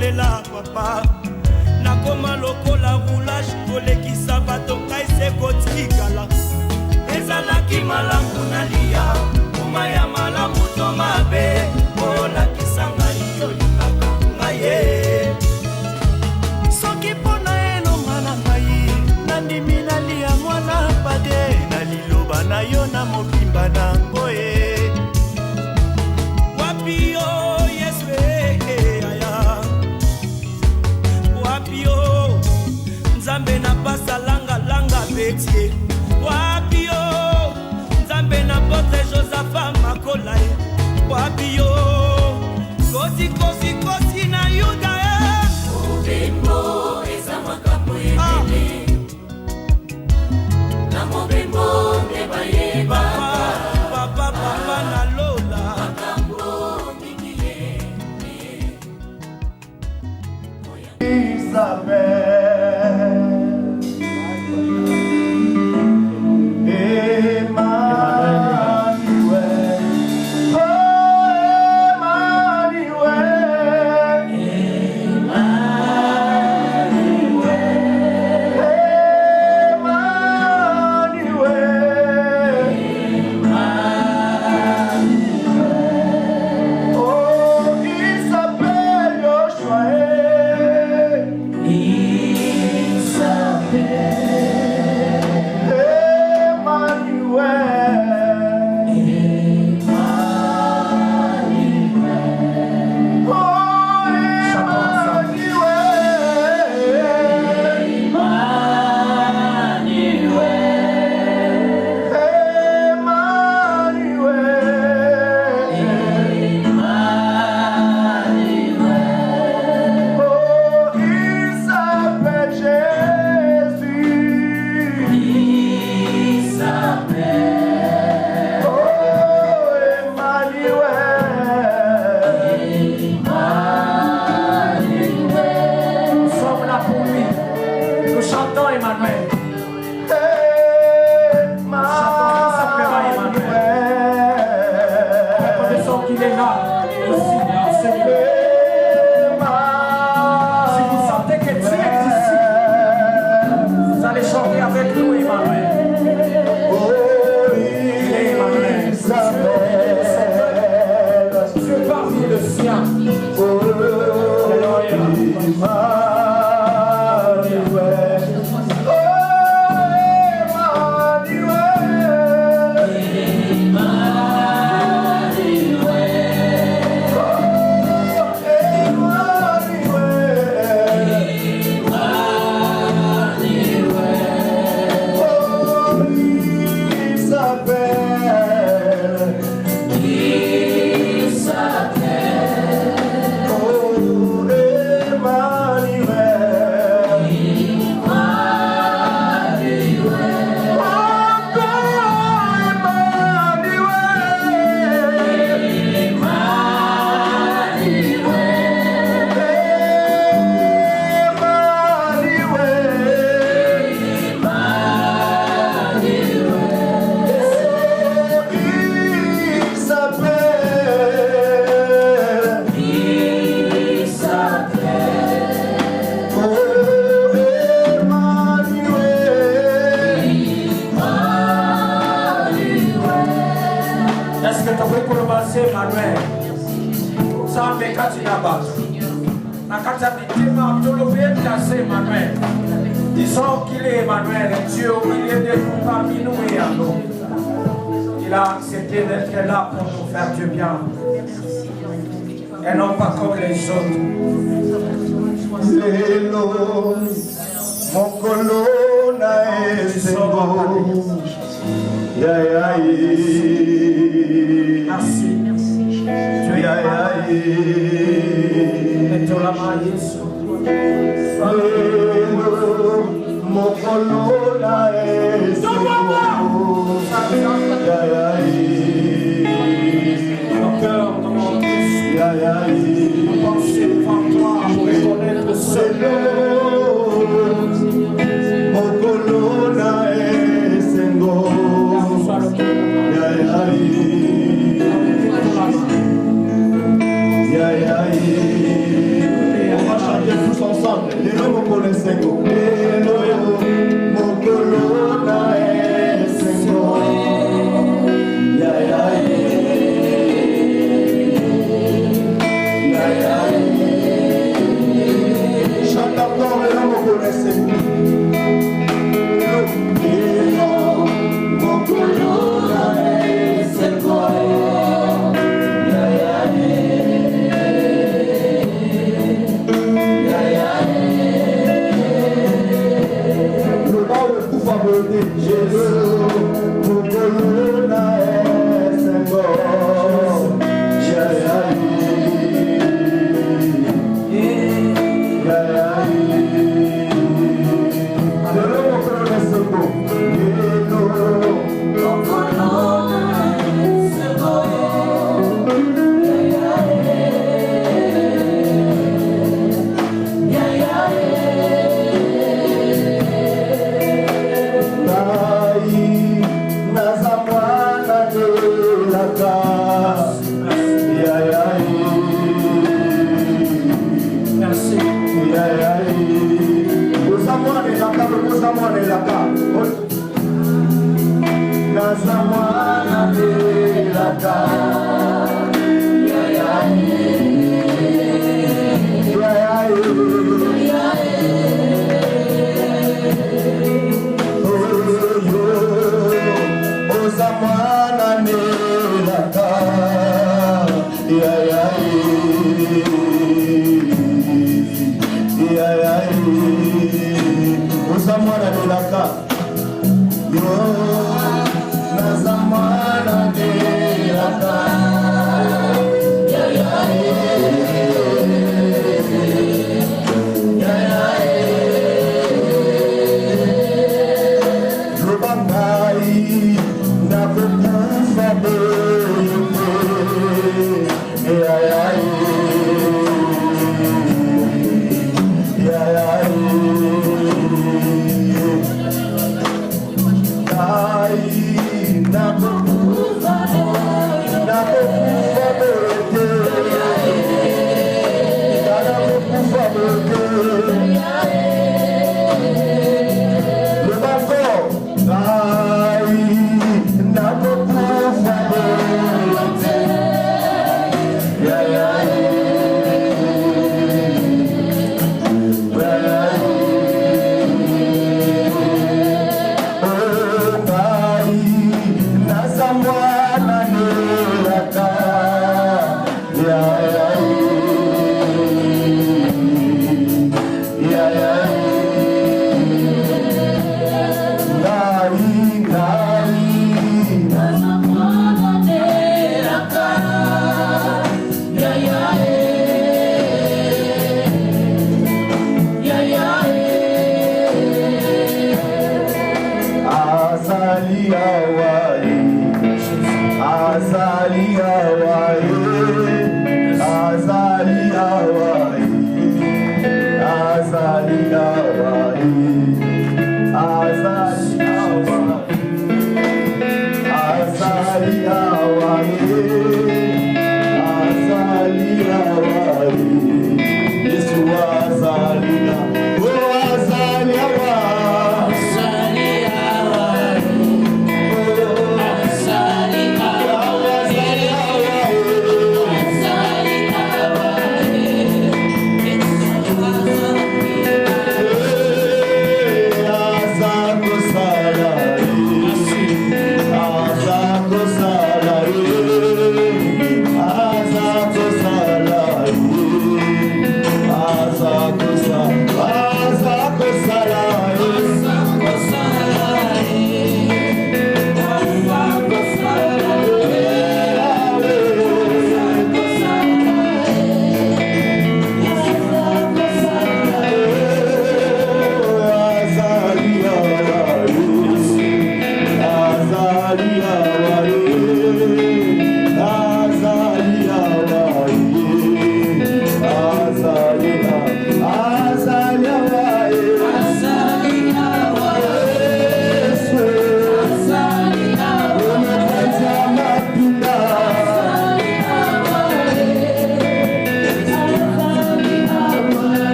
kolela papa nakoma lokola roulage kolekisa bato ngai se kotikala ezalaki malamu nalia kuma ya malamu to mabe olakisa ngai olingaka ngai ye soki mpona elonga na ngai nandimi nalia mwana pade na liloba na yo na mokimba nango ye wapi yo yesu aya wapi yo nzambe na pasa langa betie wapi yo nzambe na potre Josaphat makola ye wapi yo kosi na yuda mobembo eza makambo ebele na mobembo nde bayebaka papa na lola makambo mingi ye Isabel Disons qu'il est Emmanuel, Dieu au milieu de nous, parmi nous et à nous. Il a accepté d'être là pour nous faire du bien. Et non pas comme les autres. Lelo, mon colonna est beau. Merci. Mettons la main, Jésus. Mon colonna est beau. Nos cœurs demandent nos pensées devant toi pour reconnaître le seul. Mon colonna est beau. Ah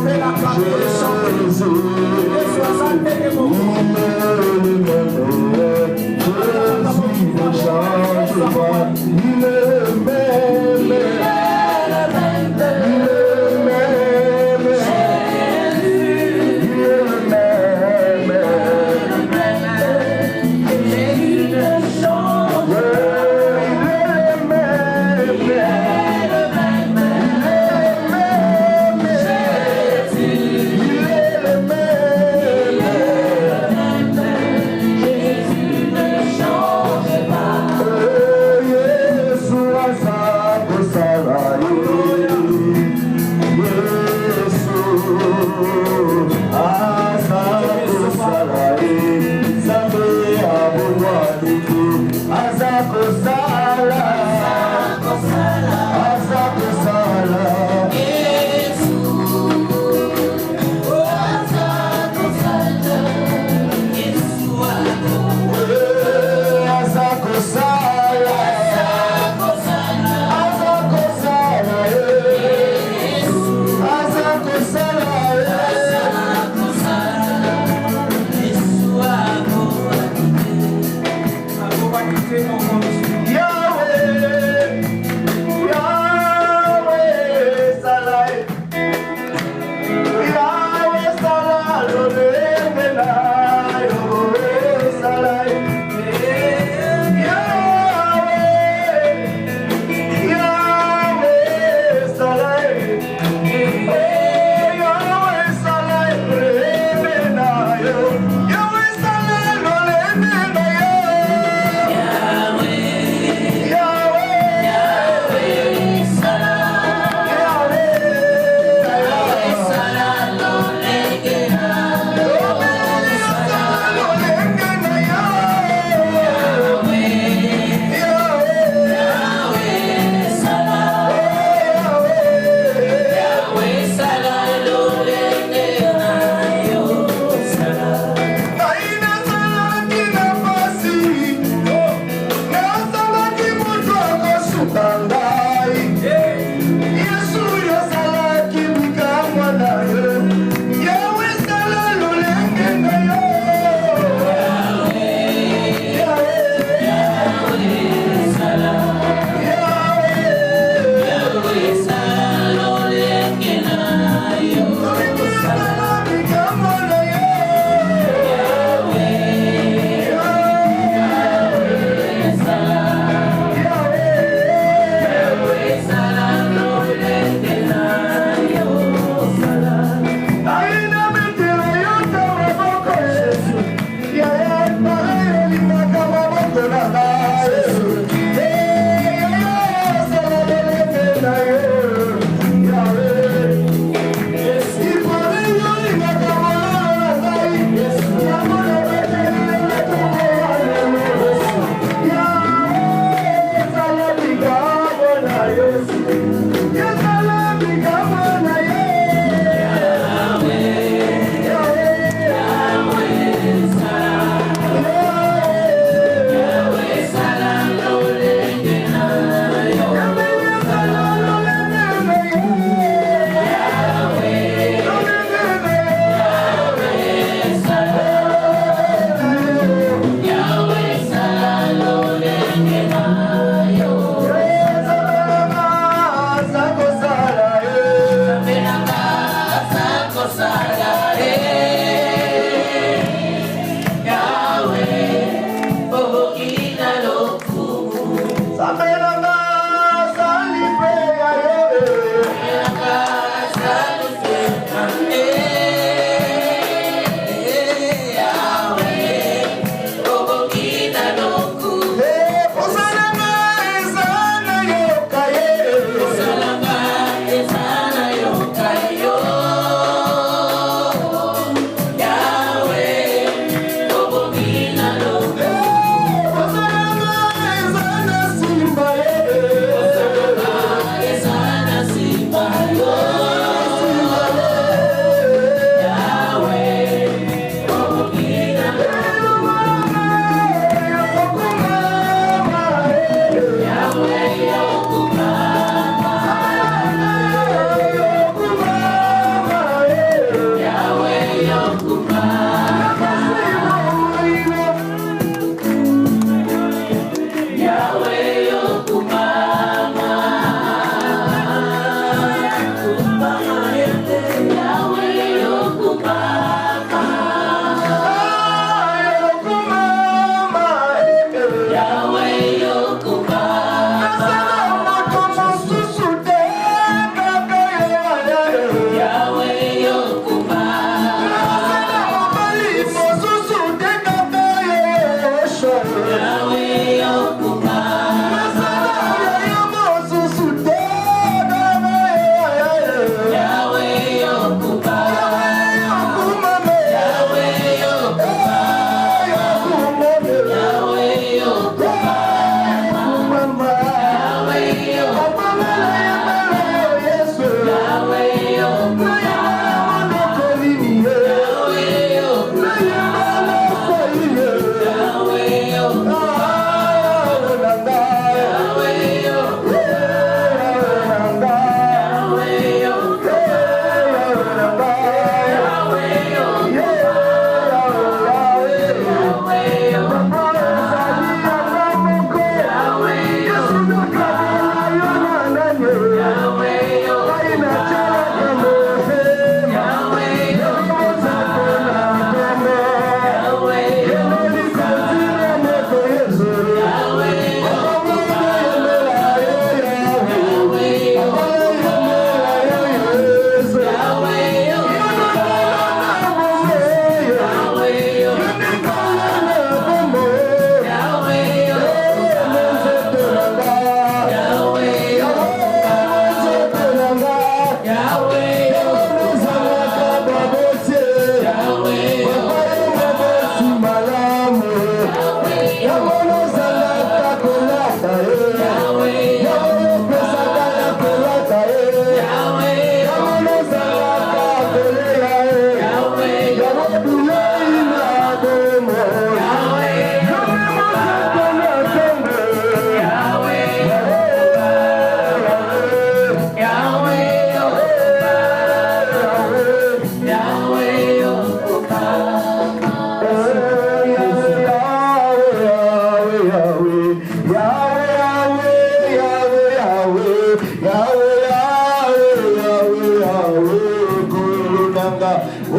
lever la claque et chanter. Et sois des mots. Il est même.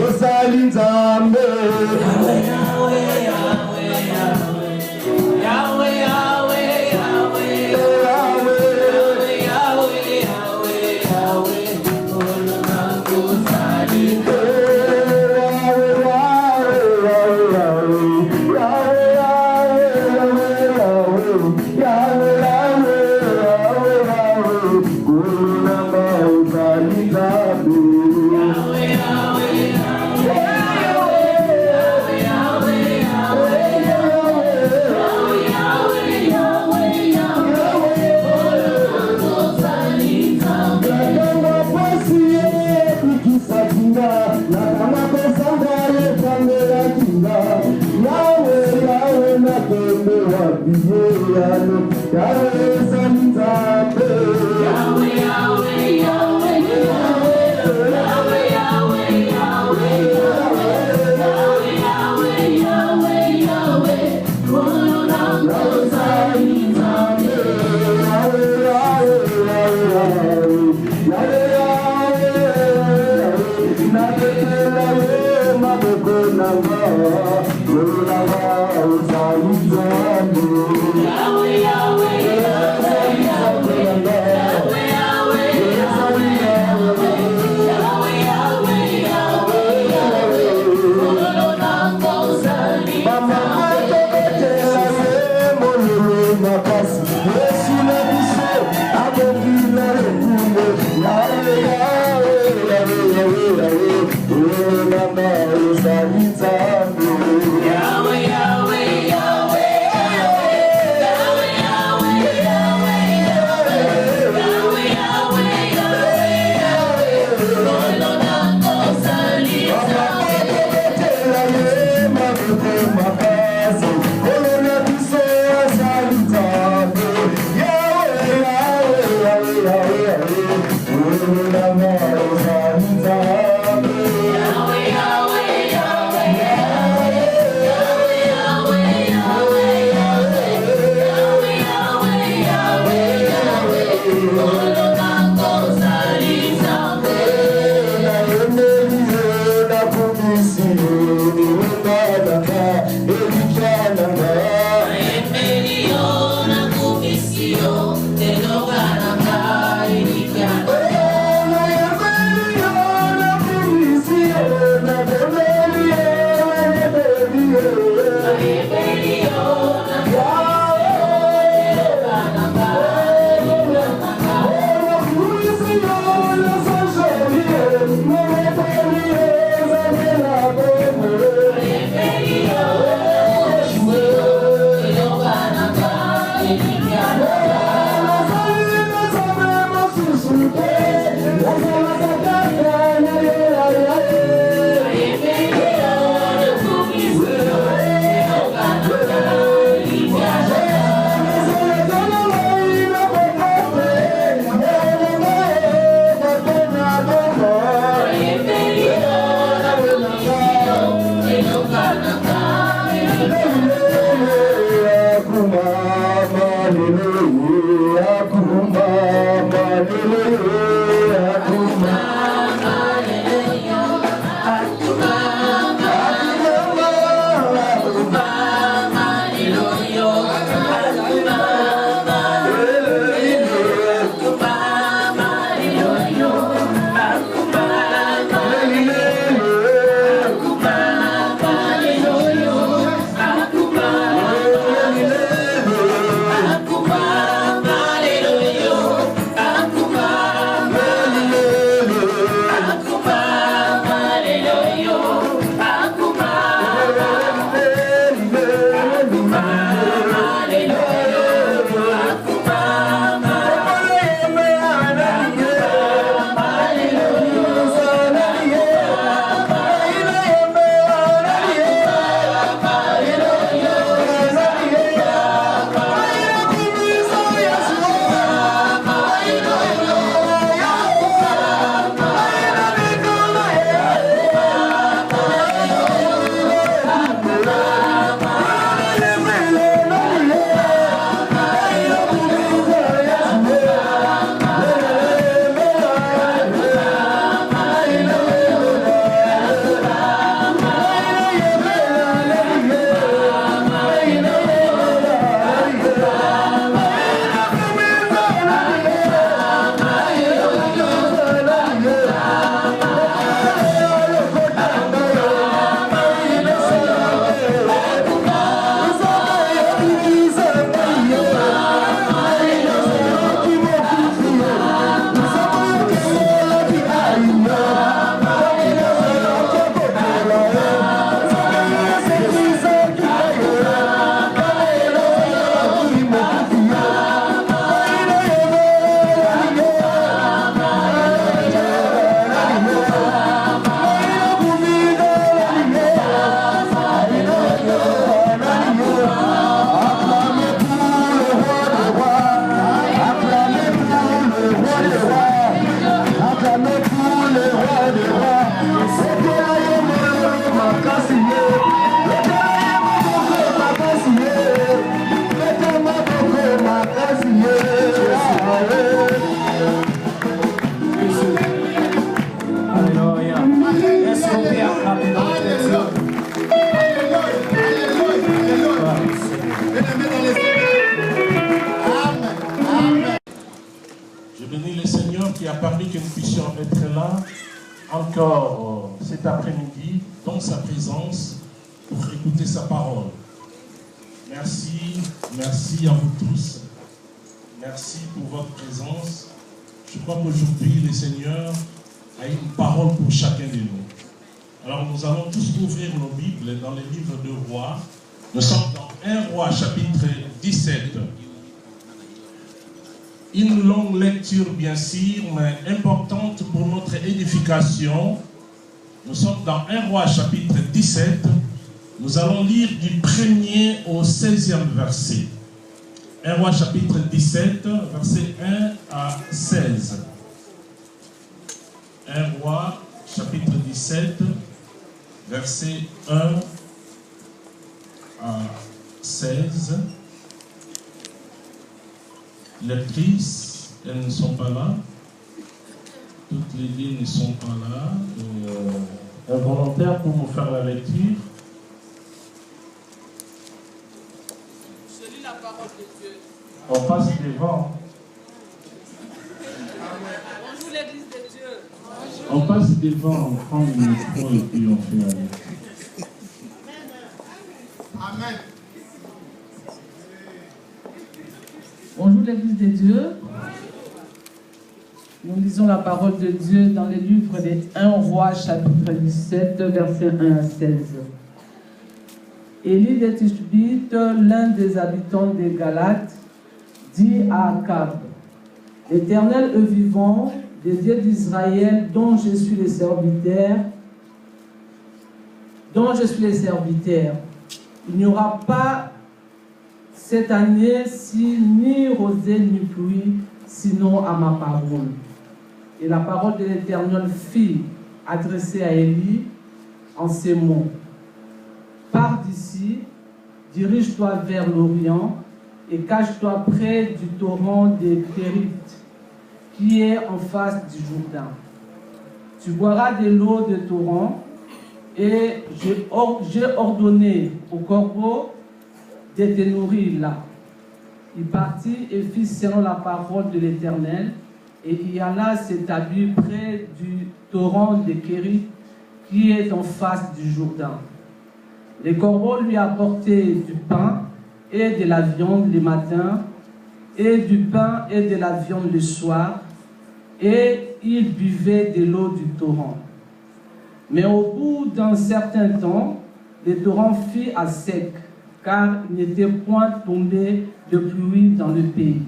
osali nzambe Yahweh, Yahweh. encore cet après-midi dans sa présence pour écouter sa parole. Merci, merci à vous tous. Merci pour votre présence. Je crois qu'aujourd'hui, le Seigneur a une parole pour chacun de nous. Alors nous allons tous ouvrir nos Bibles dans les livres de Rois. Nous sommes dans 1 Roi chapitre 17. Une longue lecture bien sûr, mais importante pour notre édification. Nous sommes dans 1 Roi chapitre 17. Nous allons lire du 1er au 16e verset. 1 Roi chapitre 17, verset 1 à 16. 1 Roi chapitre 17, verset 1 à 16. Les lectrices, elles ne sont pas là. Toutes les lignes ne sont pas là. Un volontaire pour nous faire la lecture. Je lis la parole de Dieu. On passe devant. Bonjour l'église de Dieu. On passe devant, on prend le micro et puis on fait la lecture. Amen. Bonjour l'église de Dieu. Nous lisons la parole de Dieu dans les livres des 1 Roi chapitre 17 versets 1 à 16. Élie de Tishbite, l'un des habitants des Galates, dit à Akab: L'Éternel est vivant, des dieux d'Israël dont je suis le serviteur, il n'y aura pas cette année ni rosée ni pluie, sinon à ma parole. Et la parole de l'Éternel fut adressée à Élie en ces mots: Pars d'ici, dirige-toi vers l'Orient et cache-toi près du torrent des Kérith, qui est en face du Jourdain. Tu boiras de l'eau de torrent, et j'ai ordonné au corbeau de te nourrir là. Il partit et fit selon la parole de l'Éternel, et il alla s'établir près du torrent de Kérith, qui est en face du Jourdain. Les corbeaux lui apportaient du pain et de la viande le matin, et du pain et de la viande le soir, et il buvait de l'eau du torrent. Mais au bout d'un certain temps, le torrent fut à sec, car il n'était point tombé de pluie dans le pays.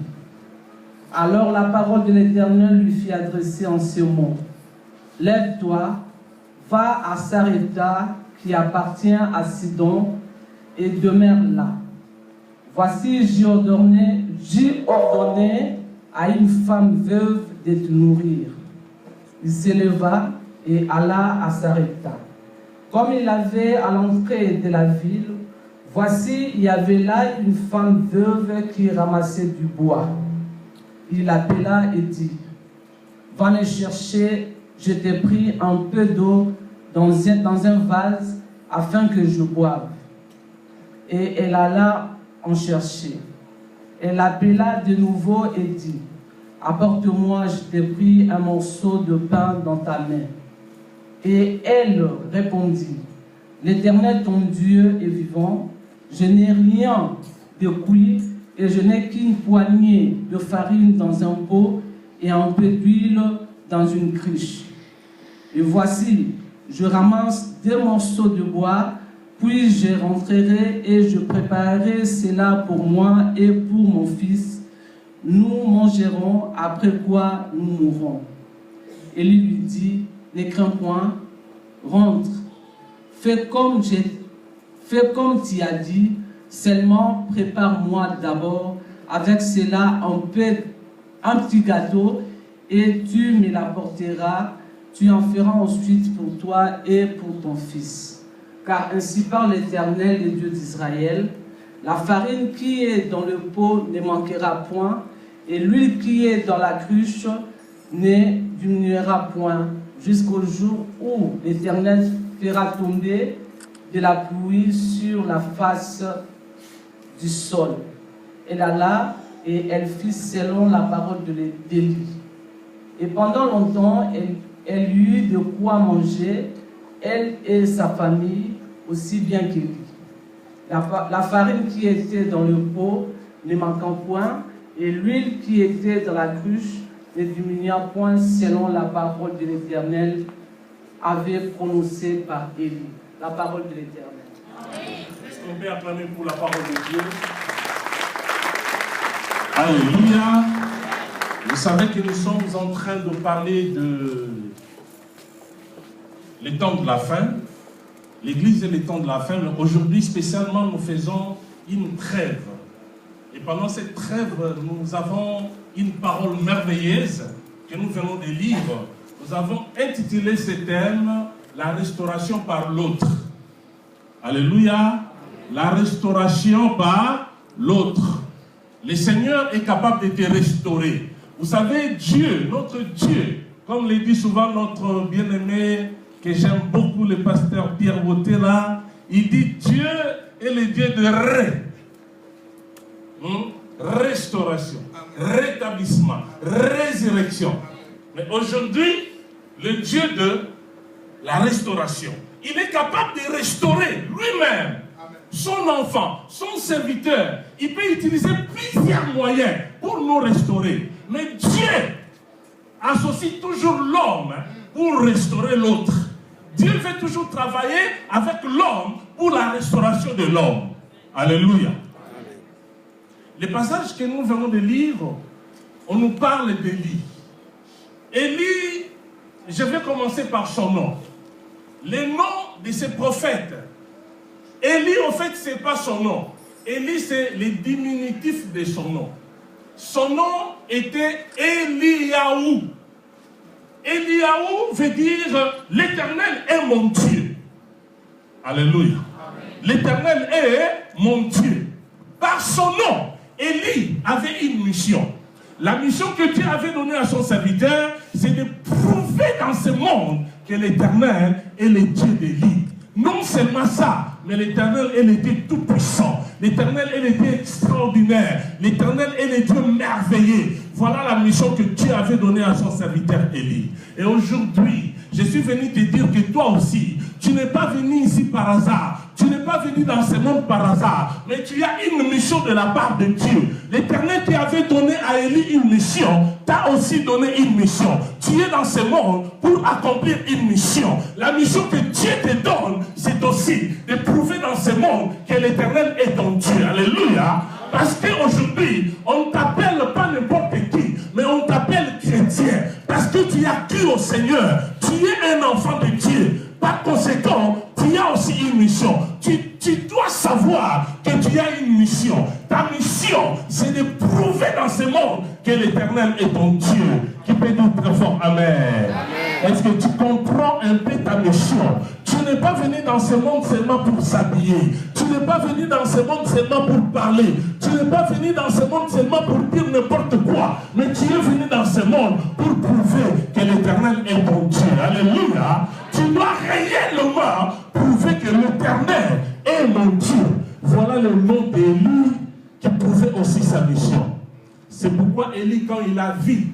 Alors la parole de l'Éternel lui fit adresser en ces mots: Lève-toi, va à Sarepta, qui appartient à Sidon, et demeure là. Voici, j'ai ordonné à une femme veuve de te nourrir. Il s'éleva et alla à Sarepta. Comme il avait à l'entrée de la ville, voici, il y avait là une femme veuve qui ramassait du bois. Il l'appela et dit: Va me chercher, je t'ai pris un peu d'eau dans un vase afin que je boive. Et elle alla en chercher. Elle l'appela de nouveau et dit: Apporte-moi, je t'ai pris un morceau de pain dans ta main. Et elle répondit: L'Éternel ton Dieu est vivant, je n'ai rien de cuit et je n'ai qu'une poignée de farine dans un pot et un peu d'huile dans une cruche. Et voici, je ramasse 2 morceaux de bois, puis je rentrerai et je préparerai cela pour moi et pour mon fils. Nous mangerons, après quoi nous mourrons. Élie lui dit: Ne crains point, rentre, fais comme tu as dit, seulement prépare-moi d'abord avec cela un petit gâteau et tu me l'apporteras. Tu en feras ensuite pour toi et pour ton fils. Car ainsi parle l'Éternel, le Dieu d'Israël: la farine qui est dans le pot ne manquera point, et l'huile qui est dans la cruche ne diminuera point, jusqu'au jour où l'Éternel fera tomber de la pluie sur la face du sol. Elle alla et elle fit selon la parole d'Élie. Et pendant longtemps, elle eut de quoi manger, elle et sa famille, aussi bien qu'Élie. La farine qui était dans le pot ne manquant point, et l'huile qui était dans la cruche ne diminua point selon la parole de l'Éternel avait prononcée par Élie. La parole de l'Éternel. Est-ce qu'on peut acclamer pour la parole de Dieu? Alléluia. Vous savez que nous sommes en train de parler de les temps de la fin. L'Église est les temps de la fin. Aujourd'hui, spécialement, nous faisons une trêve. Et pendant cette trêve, nous avons une parole merveilleuse que nous venons de lire. Nous avons intitulé ce thème « La restauration par l'autre ». Alléluia. La restauration par l'autre. Le Seigneur est capable de te restaurer. Vous savez, Dieu, notre Dieu, comme le dit souvent notre bien-aimé, que j'aime beaucoup, le pasteur Pierre Bottera, il dit Dieu est le Dieu de restauration, rétablissement, résurrection. Mais aujourd'hui, le Dieu de la restauration, il est capable de restaurer lui-même son enfant, son serviteur. Il peut utiliser plusieurs moyens pour nous restaurer. Mais Dieu associe toujours l'homme pour restaurer l'autre. Dieu veut toujours travailler avec l'homme pour la restauration de l'homme. Alléluia. Les passages que nous venons de lire, on nous parle d'Élie. Élie, je vais commencer par son nom. Les noms de ces prophètes. Élie, en fait, ce n'est pas son nom. Élie, c'est le diminutif de son nom. Son nom était Eliaou. Eliaou veut dire l'Éternel est mon Dieu. Alléluia. L'Éternel est mon Dieu. Par son nom, Élie avait une mission. La mission que Dieu avait donnée à son serviteur, c'est de prouver dans ce monde que l'Éternel est le Dieu d'Élie. Non seulement ça, mais l'Éternel est le Dieu tout-puissant. L'Éternel est le Dieu extraordinaire. L'Éternel est le Dieu merveilleux. Voilà la mission que Dieu avait donnée à son serviteur Élie. Et aujourd'hui, je suis venu te dire que toi aussi, tu n'es pas venu ici par hasard. Tu n'es pas venu dans ce monde par hasard. Mais tu as une mission de la part de Dieu. L'Éternel qui avait donné à Élie une mission, t'a aussi donné une mission. Tu es dans ce monde pour accomplir une mission. La mission que Dieu te donne, c'est aussi de prouver dans ce monde que l'Éternel est ton Dieu. Alléluia. Parce qu'aujourd'hui, on ne t'appelle pas n'importe qui, mais on t'appelle chrétien. Parce que tu as cru au Seigneur. Tu es un enfant de Dieu. Par conséquent, tu as aussi une mission. Tu dois savoir que tu as une mission. Ta mission, c'est de prouver dans ce monde que l'Éternel est ton Dieu. Qui peut dire très fort Amen. Est-ce que tu comprends un peu ta mission? Tu n'es pas venu dans ce monde seulement pour s'habiller. Tu n'es pas venu dans ce monde seulement pour parler. Tu n'es pas venu dans ce monde seulement pour dire n'importe quoi. Mais tu es venu dans ce monde pour prouver que l'Éternel est ton Dieu. Alléluia. Tu dois réellement prouver que l'Éternel est mon Dieu. Voilà le nom d'Élie qui prouvait aussi sa mission. C'est pourquoi Élie, quand il a vu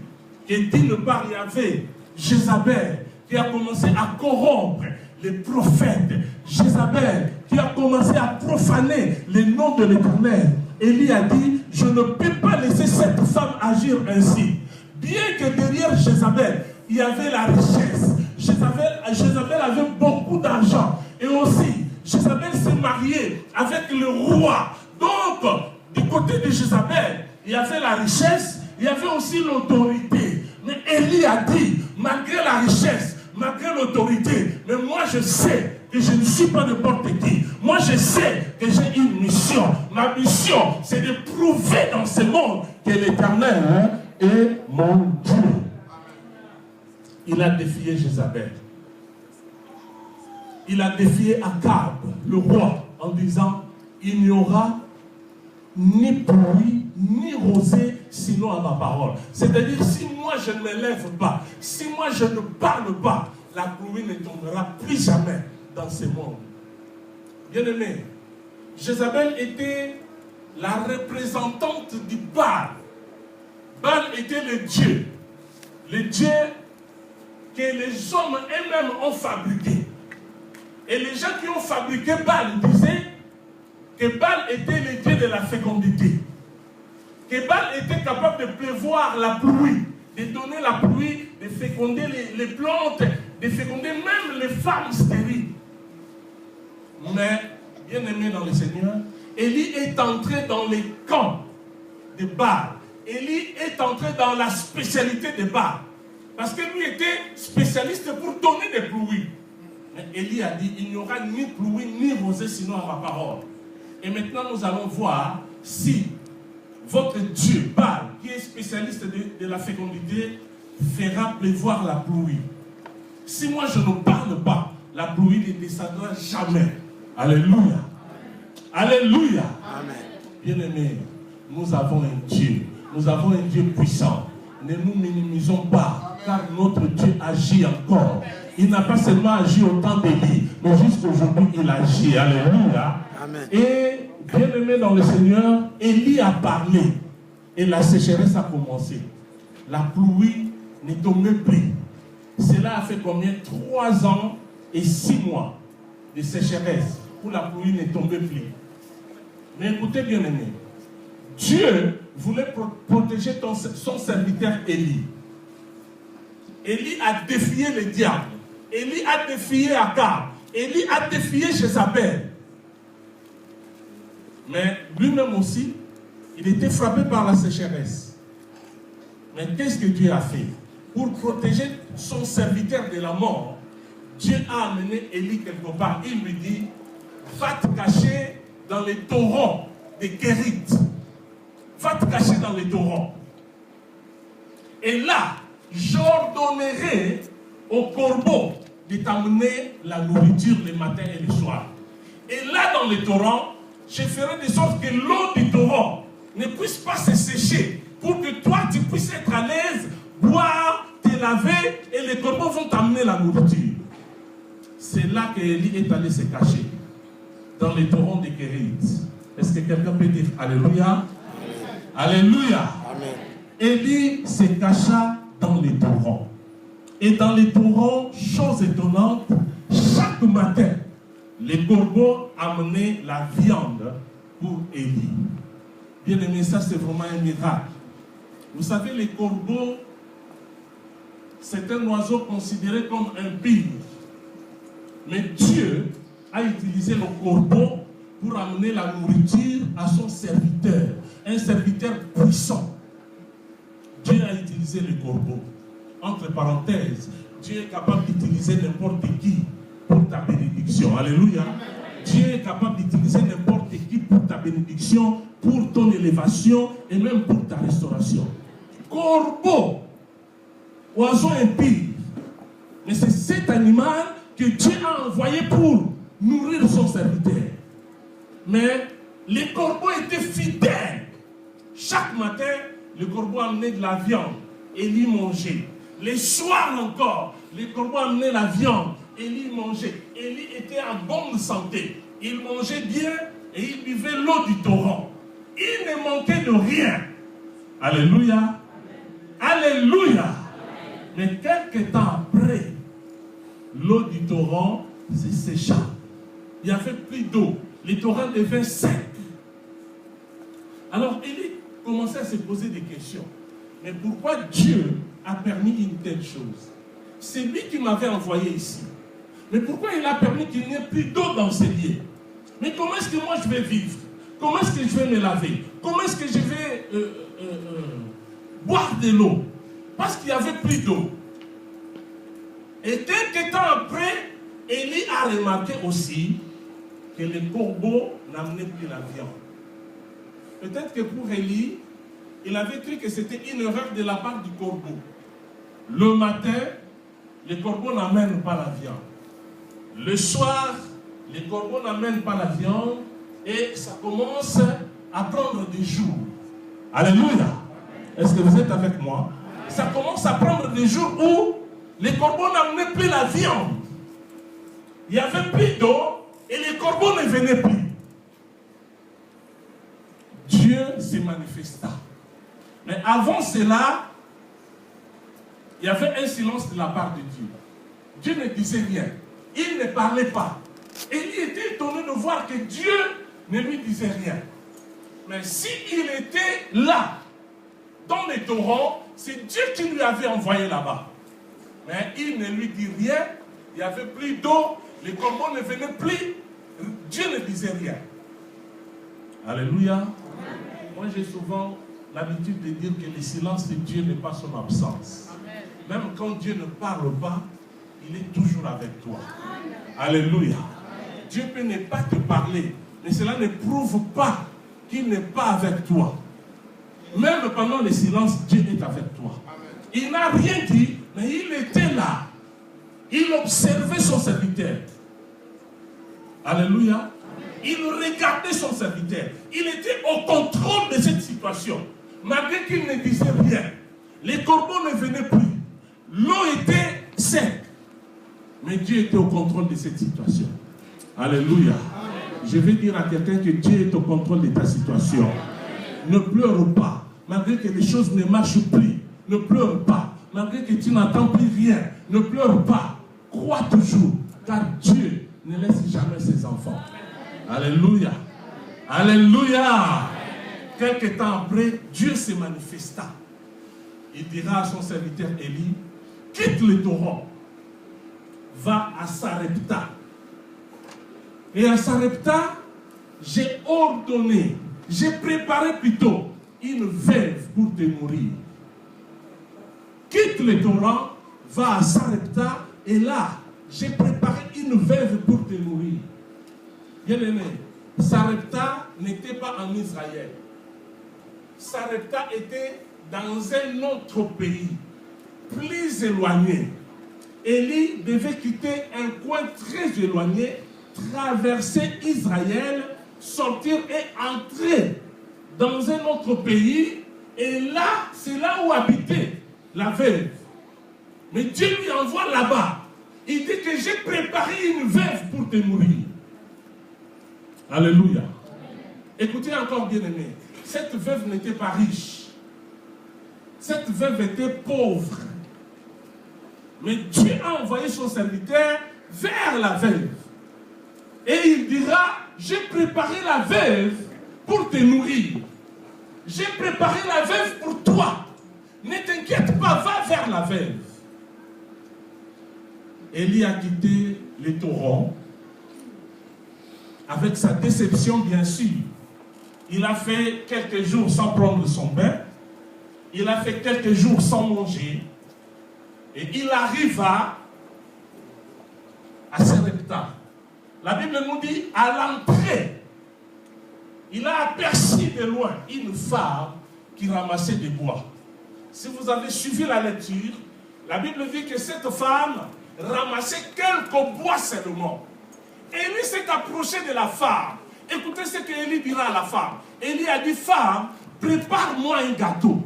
que d'une part il y avait Jézabel qui a commencé à corrompre les prophètes, Jézabel qui a commencé à profaner le nom de l'Éternel, Élie a dit, je ne peux pas laisser cette femme agir ainsi. Bien que derrière Jézabel, il y avait la richesse. Jézabel avait beaucoup d'argent. Et aussi, Jézabel s'est mariée avec le roi. Donc, du côté de Jézabel, il y avait la richesse, il y avait aussi l'autorité. Mais Élie a dit, malgré la richesse, malgré l'autorité, mais moi je sais que je ne suis pas n'importe qui. Moi je sais que j'ai une mission. Ma mission, c'est de prouver dans ce monde que l'Éternel est mon Dieu. Il a défié Jézabel. Il a défié Akab, le roi, en disant, il n'y aura ni pluie, ni rosée, sinon à ma parole. C'est-à-dire, si moi je ne me lève pas, si moi je ne parle pas, la pluie ne tombera plus jamais dans ce monde. Bien-aimé, Jézabel était la représentante du Baal. Baal était le dieu que les hommes eux-mêmes ont fabriqué. Et les gens qui ont fabriqué Baal disaient que Baal était le dieu de la fécondité. Que Baal était capable de prévoir la pluie, de donner la pluie, de féconder les plantes, de féconder même les femmes stériles. Mais, bien aimé dans le Seigneur, Élie est entré dans les camps de Baal. Élie est entré dans la spécialité de Baal. Parce que lui était spécialiste pour donner des pluies. Mais Élie a dit, il n'y aura ni pluie ni rosée sinon à ma parole. Et maintenant nous allons voir si votre Dieu, Baal, qui est spécialiste de la fécondité, fera pleuvoir la pluie. Si moi je ne parle pas, la pluie ne descendra jamais. Alléluia. Alléluia. Amen. Bien-aimés, nous avons un Dieu. Nous avons un Dieu puissant. Ne nous minimisons pas, car notre Dieu agit encore. Il n'a pas seulement agi au temps d'Élie, mais jusqu'aujourd'hui, il agit. Alléluia. Amen. Et, bien-aimé dans le Seigneur, Élie a parlé. Et la sécheresse a commencé. La pluie ne tombait plus. Cela a fait combien? 3 ans et 6 mois de sécheresse où la pluie ne tombait plus. Mais écoutez, bien-aimé, Dieu voulait protéger son serviteur Élie. Élie a défié le diable. Élie a défié Akab. Élie a défié Jézabel. Mais lui-même aussi, il était frappé par la sécheresse. Mais qu'est-ce que Dieu a fait? Pour protéger son serviteur de la mort, Dieu a amené Élie quelque part. Il lui dit, va te cacher dans les torrents de Kérit. Va te cacher dans les torrents. Et là, j'ordonnerai au corbeau de t'amener la nourriture le matin et le soir. Et là, dans les torrents, je ferai de sorte que l'eau du torrent ne puisse pas se sécher pour que toi, tu puisses être à l'aise, boire, te laver, et les corbeaux vont t'amener la nourriture. C'est là qu'Élie est allé se cacher, dans les torrents de Kérit. Est-ce que quelqu'un peut dire Alléluia? Alléluia. Amen. Élie se cacha dans les torrents. Et dans les torrents, chose étonnante, chaque matin, les corbeaux amenaient la viande pour Élie. Bien aimé, ça c'est vraiment un miracle. Vous savez, les corbeaux, c'est un oiseau considéré comme impur. Mais Dieu a utilisé le corbeau pour amener la nourriture à son serviteur. Un serviteur puissant. Dieu a utilisé le corbeau. Entre parenthèses, Dieu est capable d'utiliser n'importe qui pour ta bénédiction. Alléluia. Dieu est capable d'utiliser n'importe qui pour ta bénédiction, pour ton élévation et même pour ta restauration. Corbeau, oiseau impie. Mais c'est cet animal que Dieu a envoyé pour nourrir son serviteur. Mais les corbeaux étaient fidèles. Chaque matin, le corbeau amenait de la viande. Élie mangeait. Les soirs encore, les corbeaux amenaient la viande. Élie mangeait. Élie était en bonne santé. Il mangeait bien et il buvait l'eau du torrent. Il ne manquait de rien. Alléluia. Alléluia. Mais quelques temps après, l'eau du torrent se sécha. Il n'y avait plus d'eau. Les torrents devenaient secs. Alors Élie commençait à se poser des questions. Mais pourquoi Dieu a permis une telle chose? C'est lui qui m'avait envoyé ici. Mais pourquoi il a permis qu'il n'y ait plus d'eau dans ces lieux? Mais comment est-ce que moi je vais vivre? Comment est-ce que je vais me laver? Comment est-ce que je vais boire de l'eau? Parce qu'il n'y avait plus d'eau. Et quelques temps après, Élie a remarqué aussi que les corbeaux n'amenaient plus la viande. Peut-être que pour Élie, il avait cru que c'était une erreur de la part du corbeau. Le matin, les corbeaux n'amènent pas la viande. Le soir, les corbeaux n'amènent pas la viande et ça commence à prendre des jours. Alléluia. Est-ce que vous êtes avec moi? Ça commence à prendre des jours où les corbeaux n'amenaient plus la viande. Il n'y avait plus d'eau et les corbeaux ne venaient plus. Dieu se manifesta. Mais avant cela, il y avait un silence de la part de Dieu. Dieu ne disait rien. Il ne parlait pas. Élie était étonné de voir que Dieu ne lui disait rien. Mais s'il était là, dans les torrents, c'est Dieu qui lui avait envoyé là-bas. Mais il ne lui dit rien. Il n'y avait plus d'eau. Les corbeaux ne venaient plus. Dieu ne disait rien. Alléluia. Moi, j'ai souvent l'habitude de dire que le silence de Dieu n'est pas son absence. Amen. Même quand Dieu ne parle pas, il est toujours avec toi. Alléluia. Amen. Dieu peut ne pas te parler, mais cela ne prouve pas qu'il n'est pas avec toi. Même pendant le silence, Dieu est avec toi. Amen. Il n'a rien dit, mais il était là. Il observait son serviteur. Alléluia. Il regardait son serviteur. Il était au contrôle de cette situation. Malgré qu'il ne disait rien. Les corbeaux ne venaient plus. L'eau était sec. Mais Dieu était au contrôle de cette situation. Alléluia. Je vais dire à quelqu'un que Dieu est au contrôle de ta situation. Ne pleure pas. Malgré que les choses ne marchent plus. Ne pleure pas. Malgré que tu n'entends plus rien. Ne pleure pas. Crois toujours. Car Dieu ne laisse jamais ses enfants. Alléluia. Alléluia. Quelque temps après, Dieu se manifesta. Il dira à son serviteur Élie, quitte le torrent, va à Sarepta. Et à Sarepta, j'ai ordonné, j'ai préparé plutôt une veuve pour te nourrir. Quitte le torrent, va à Sarepta, et là, j'ai préparé une veuve pour te nourrir. Bien-aimé, Sarepta n'était pas en Israël. Sarepta était dans un autre pays, plus éloigné. Élie devait quitter un coin très éloigné, traverser Israël, sortir et entrer dans un autre pays. Et là, c'est là où habitait la veuve. Mais Dieu lui envoie là-bas. Il dit que j'ai préparé une veuve pour te nourrir. Alléluia. Écoutez encore, bien-aimé. Cette veuve n'était pas riche. Cette veuve était pauvre. Mais Dieu a envoyé son serviteur vers la veuve. Et il dira, j'ai préparé la veuve pour te nourrir. J'ai préparé la veuve pour toi. Ne t'inquiète pas, va vers la veuve. Élie a quitté les torrents. Avec sa déception, bien sûr. Il a fait quelques jours sans prendre son bain. Il a fait quelques jours sans manger. Et il arriva à Sarepta. La Bible nous dit, à l'entrée, il a aperçu de loin une femme qui ramassait des bois. Si vous avez suivi la lecture, la Bible dit que cette femme ramassait quelques bois seulement. Élie s'est approché de la femme. Écoutez ce qu'Élie dira à la femme. Élie a dit, femme, prépare-moi un gâteau.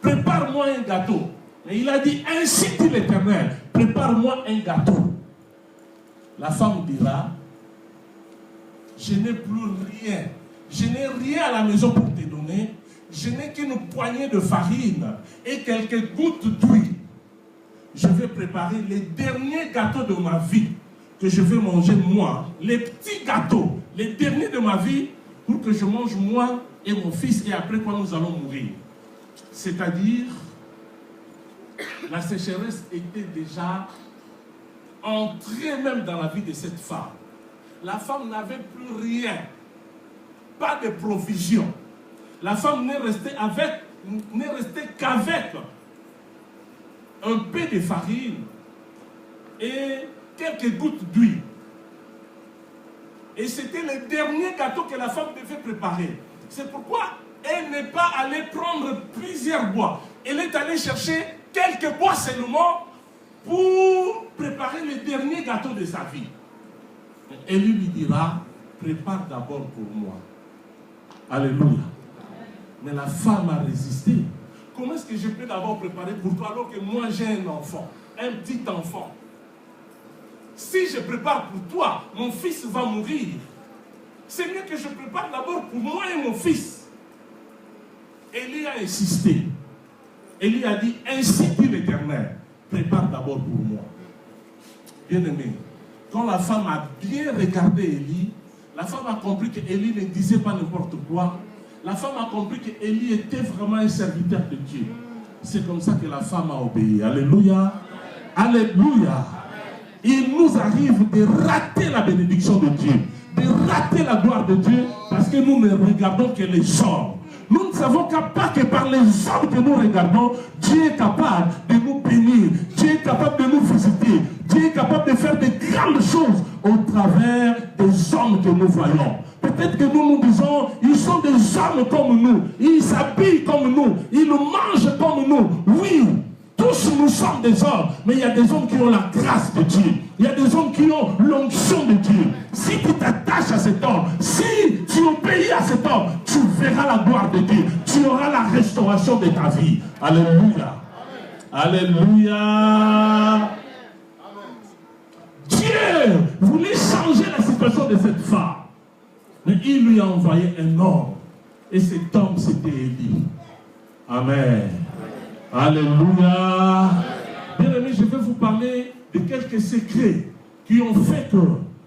Prépare-moi un gâteau. Et il a dit, ainsi dit l'Éternel, prépare-moi un gâteau. La femme dira, je n'ai plus rien. Je n'ai rien à la maison pour te donner. Je n'ai qu'une poignée de farine et quelques gouttes d'huile. Je vais préparer les derniers gâteaux de ma vie que je vais manger moi. Les petits gâteaux, les derniers de ma vie, pour que je mange moi et mon fils, et après quoi nous allons mourir. C'est-à-dire, la sécheresse était déjà entrée même dans la vie de cette femme. La femme n'avait plus rien, pas de provisions. La femme n'est restée qu'avec un peu de farine et quelques gouttes d'huile. Et c'était le dernier gâteau que la femme devait préparer. C'est pourquoi elle n'est pas allée prendre plusieurs bois. Elle est allée chercher quelques bois seulement pour préparer le dernier gâteau de sa vie. Elle lui dira, prépare d'abord pour moi. Alléluia. Mais la femme a résisté. Comment est-ce que je peux d'abord préparer pour toi alors que moi j'ai un enfant, un petit enfant? Si je prépare pour toi, mon fils va mourir. C'est mieux que je prépare d'abord pour moi et mon fils. Élie a insisté. Élie a dit, ainsi dit l'Éternel, prépare d'abord pour moi. Bien-aimé, quand la femme a bien regardé Élie, la femme a compris qu'Élie ne disait pas n'importe quoi. La femme a compris qu'Élie était vraiment un serviteur de Dieu. C'est comme ça que la femme a obéi. Alléluia. Alléluia. Il nous arrive de rater la bénédiction de Dieu, de rater la gloire de Dieu, parce que nous ne regardons que les hommes. Nous ne savons pas que par les hommes que nous regardons, Dieu est capable de nous bénir, Dieu est capable de nous visiter, Dieu est capable de faire de grandes choses au travers des hommes que nous voyons. Peut-être que nous disons, ils sont des hommes comme nous, ils s'habillent comme nous, ils mangent comme nous. Oui, tous nous sommes des hommes, mais il y a des hommes qui ont la grâce de Dieu. Il y a des hommes qui ont l'onction de Dieu. Si tu t'attaches à cet homme, si tu obéis à cet homme, tu verras la gloire de Dieu. Tu auras la restauration de ta vie. Alléluia. Alléluia. Dieu voulait changer la situation de cette femme. Mais il lui a envoyé un homme. Et cet homme, c'était Élie. Amen. Alléluia. Bien aimé, je vais vous parler de quelques secrets qui ont fait que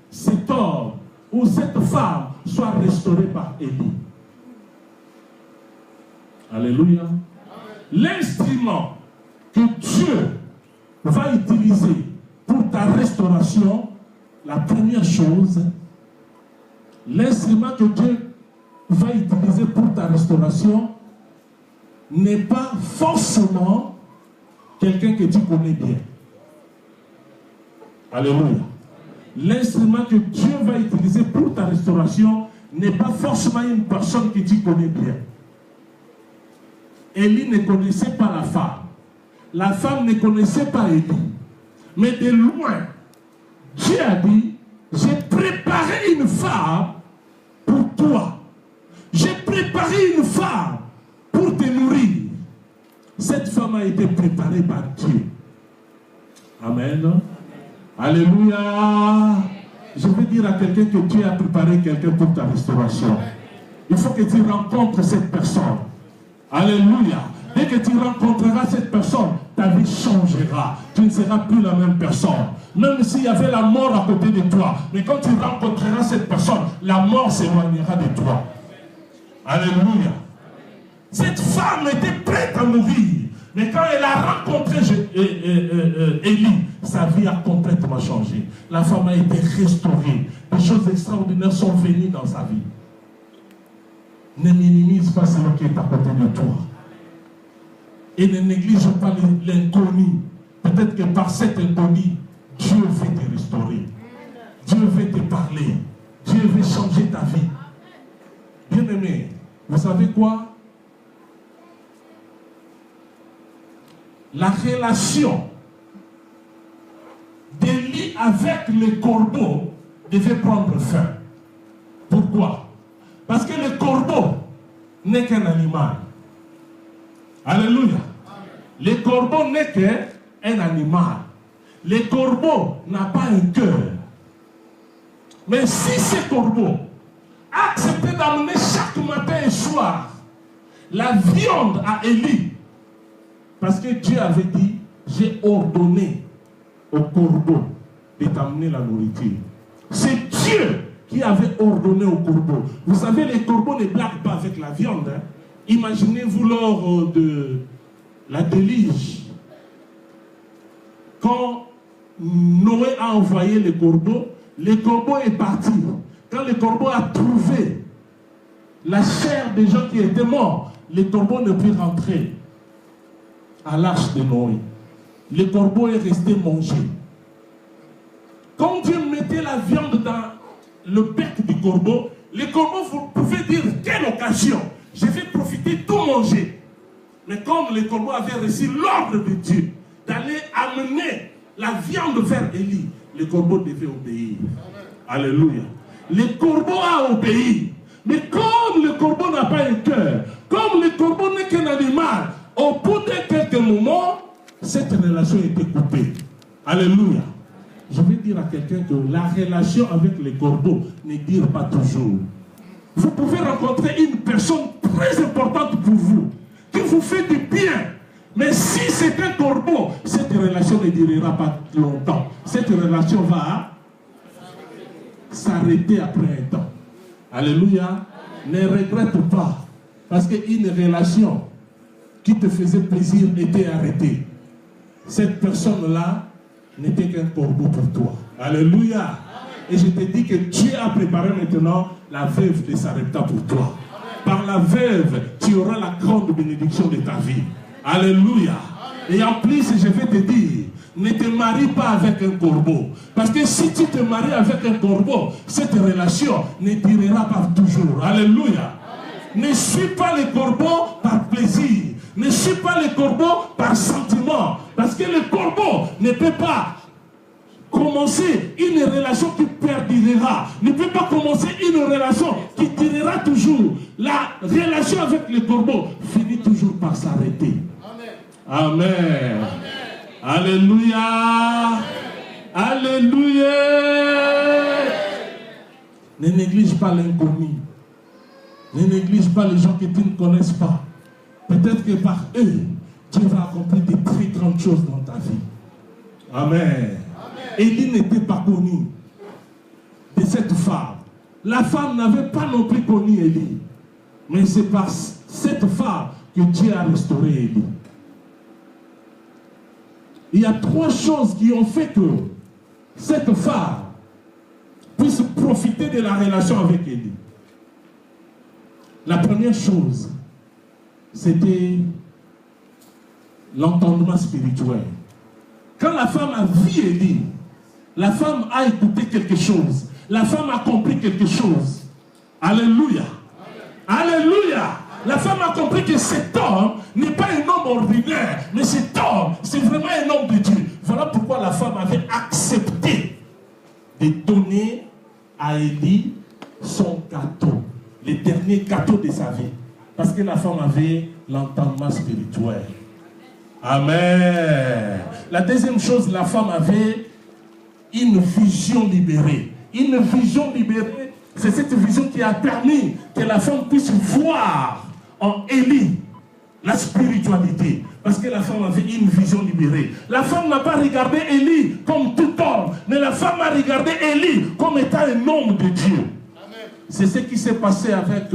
cet homme ou cette femme soit restaurée par Élie. Alléluia. L'instrument que Dieu va utiliser pour ta restauration, la première chose, l'instrument que Dieu va utiliser pour ta restauration n'est pas forcément quelqu'un que tu connais bien. Alléluia. L'instrument que Dieu va utiliser pour ta restauration n'est pas forcément une personne que tu connais bien. Élie ne connaissait pas la femme. La femme ne connaissait pas Élie. Mais de loin, Dieu a dit, j'ai préparé une femme pour toi. J'ai préparé une femme pour te nourrir. Cette femme a été préparée par Dieu. Amen. Alléluia. Je veux dire à quelqu'un que Dieu a préparé quelqu'un pour ta restauration. Il faut que tu rencontres cette personne. Alléluia. Dès que tu rencontreras cette personne, ta vie changera. Tu ne seras plus la même personne. Même s'il y avait la mort à côté de toi. Mais quand tu rencontreras cette personne, la mort s'éloignera de toi. Alléluia. Cette femme était prête à mourir. Mais quand elle a rencontré Élie, sa vie a complètement changé. La femme a été restaurée. Des choses extraordinaires sont venues dans sa vie. Ne minimise pas celui qui est à côté de toi. Et ne néglige pas l'inconnu. Peut-être que par cet inconnu, Dieu veut te restaurer. Dieu veut te parler. Dieu veut changer ta vie. Bien-aimé, vous savez quoi? La relation d'Élie avec les corbeaux devait prendre fin. Pourquoi? Parce que le corbeau n'est qu'un animal. Alléluia. Le corbeau n'est qu'un animal. Le corbeau n'a pas un cœur. Mais si ce corbeau a accepté d'amener chaque matin et soir la viande à Élie, parce que Dieu avait dit, j'ai ordonné au corbeau de t'amener la nourriture. C'est Dieu qui avait ordonné au corbeau. Vous savez, les corbeaux ne blaguent pas avec la viande. Hein? Imaginez-vous lors de la déluge, quand Noé a envoyé le corbeau est parti. Quand le corbeau a trouvé la chair des gens qui étaient morts, le corbeau ne put rentrer à l'arche de Noé. Le corbeau est resté mangé. Quand Dieu mettait la viande dans le bec du corbeau, le corbeau, vous pouvez dire, quelle occasion, je vais profiter tout manger. Mais comme le corbeau avait reçu l'ordre de Dieu d'aller amener la viande vers Élie, le corbeau devait obéir. Alléluia. Le corbeau a obéi. Mais comme le corbeau n'a pas un cœur, comme le corbeau n'est qu'un animal, au bout de quelques moments, cette relation était coupée. Alléluia. Je vais dire à quelqu'un que la relation avec les corbeaux ne dure pas toujours. Vous pouvez rencontrer une personne très importante pour vous, qui vous fait du bien, Mais si c'est un corbeau, cette relation ne durera pas longtemps. Cette relation va s'arrêter après un temps. Alléluia. Ne regrette pas. Parce qu'une relation qui te faisait plaisir était arrêtée. Cette personne-là n'était qu'un corbeau pour toi. Alléluia. Et je te dis que Dieu a préparé maintenant la veuve de Sarepta pour toi. Par la veuve, tu auras la grande bénédiction de ta vie. Alléluia. Et en plus, je vais te dire, ne te marie pas avec un corbeau. Parce que si tu te maries avec un corbeau, cette relation ne durera pas toujours. Alléluia. Ne suis pas le corbeau par plaisir. Ne suis pas le corbeau par sentiment. Parce que le corbeau ne peut pas commencer une relation qui perdurera. Ne peut pas commencer une relation qui durera toujours. La relation avec le corbeau finit toujours par s'arrêter. Amen. Amen. Alléluia. Alléluia. Ne néglige pas l'inconnu. Ne néglige pas les gens que tu ne connaisses pas. Peut-être que par eux, Dieu va accomplir de très grandes choses dans ta vie. Amen. Élie n'était pas connu de cette femme. La femme n'avait pas non plus connu Élie. Mais c'est par cette femme que Dieu a restauré Élie. Il y a 3 choses qui ont fait que cette femme puisse profiter de la relation avec Élie. La première chose, c'était l'entendement spirituel. Quand la femme a vu Élie, la femme a écouté quelque chose. La femme a compris quelque chose. Alléluia. Alléluia. La femme a compris que cet homme n'est pas un homme ordinaire, mais cet homme, c'est vraiment un homme de Dieu. Voilà pourquoi la femme avait accepté de donner à Élie son gâteau, le dernier gâteau de sa vie. Parce que la femme avait l'entendement spirituel. Amen. La deuxième chose, la femme avait une vision libérée. Une vision libérée, c'est cette vision qui a permis que la femme puisse voir en Élie la spiritualité. Parce que la femme avait une vision libérée. La femme n'a pas regardé Élie comme tout homme, mais la femme a regardé Élie comme étant un homme de Dieu. C'est ce qui s'est passé avec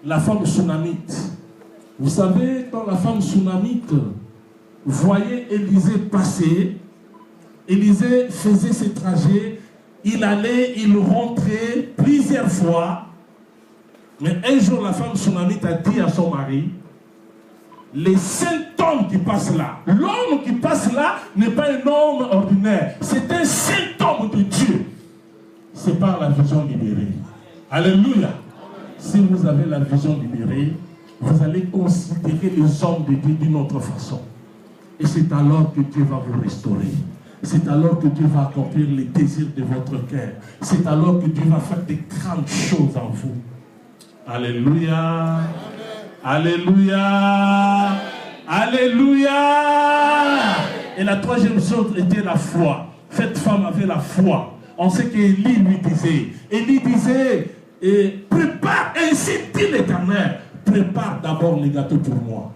la femme Sunamite. Vous savez, quand la femme Sunamite voyait Élisée passer, Élisée faisait ses trajets, il allait, il rentrait plusieurs fois. Mais un jour, la femme Sunamite a dit à son mari, les 5 hommes qui passent là, l'homme qui passe là n'est pas un homme ordinaire, c'est un saint homme de Dieu. C'est par la vision libérée. Alléluia. Si vous avez la vision libérée, vous allez considérer les hommes de Dieu d'une autre façon. Et c'est alors que Dieu va vous restaurer. C'est alors que Dieu va accomplir les désirs de votre cœur. C'est alors que Dieu va faire des grandes choses en vous. Alléluia. Alléluia. Alléluia. Et la troisième chose était la foi. Cette femme avait la foi. On sait qu'Élie lui disait, Élie disait, prépare, ainsi dit l'Éternel, prépare d'abord les gâteaux pour moi.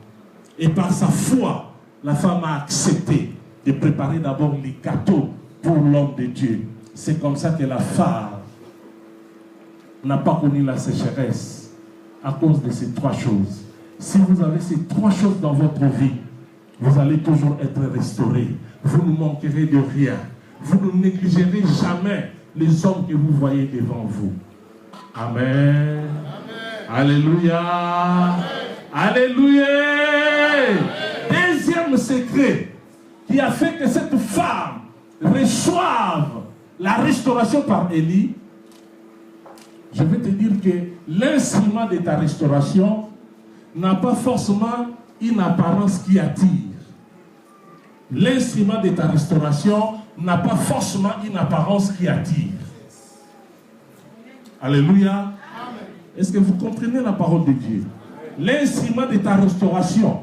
Et par sa foi, la femme a accepté de préparer d'abord les gâteaux pour l'homme de Dieu. C'est comme ça que la femme n'a pas connu la sécheresse à cause de ces 3 choses. Si vous avez ces 3 choses dans votre vie, vous allez toujours être restauré. Vous ne manquerez de rien. Vous ne négligerez jamais les hommes que vous voyez devant vous. Amen. Amen. Alléluia. Amen. Alléluia. Amen. Deuxième secret qui a fait que cette femme reçoive la restauration par Élie, je vais te dire que l'instrument de ta restauration n'a pas forcément une apparence qui attire. L'instrument de ta restauration n'a pas forcément une apparence qui attire. Alléluia. Est-ce que vous comprenez la parole de Dieu? L'instrument de ta restauration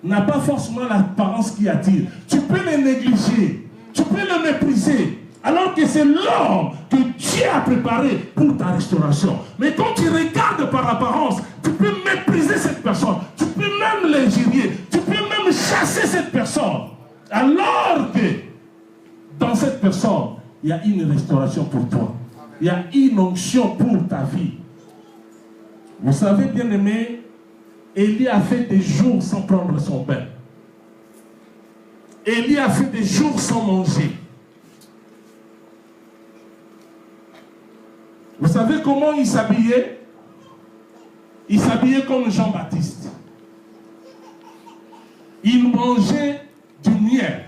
n'a pas forcément l'apparence qui attire. Tu peux le négliger, tu peux le mépriser Alors que c'est l'homme que Dieu a préparé pour ta restauration. Mais quand tu regardes par apparence, tu peux mépriser cette personne. Tu peux même l'injurier. Tu peux même chasser cette personne. Alors que dans cette personne, il y a une restauration pour toi. Il y a une onction pour ta vie. Vous savez, bien aimé, Élie a fait des jours sans prendre son bain. Élie a fait des jours sans manger. Vous savez comment il s'habillait? Il s'habillait comme Jean-Baptiste. Il mangeait du miel.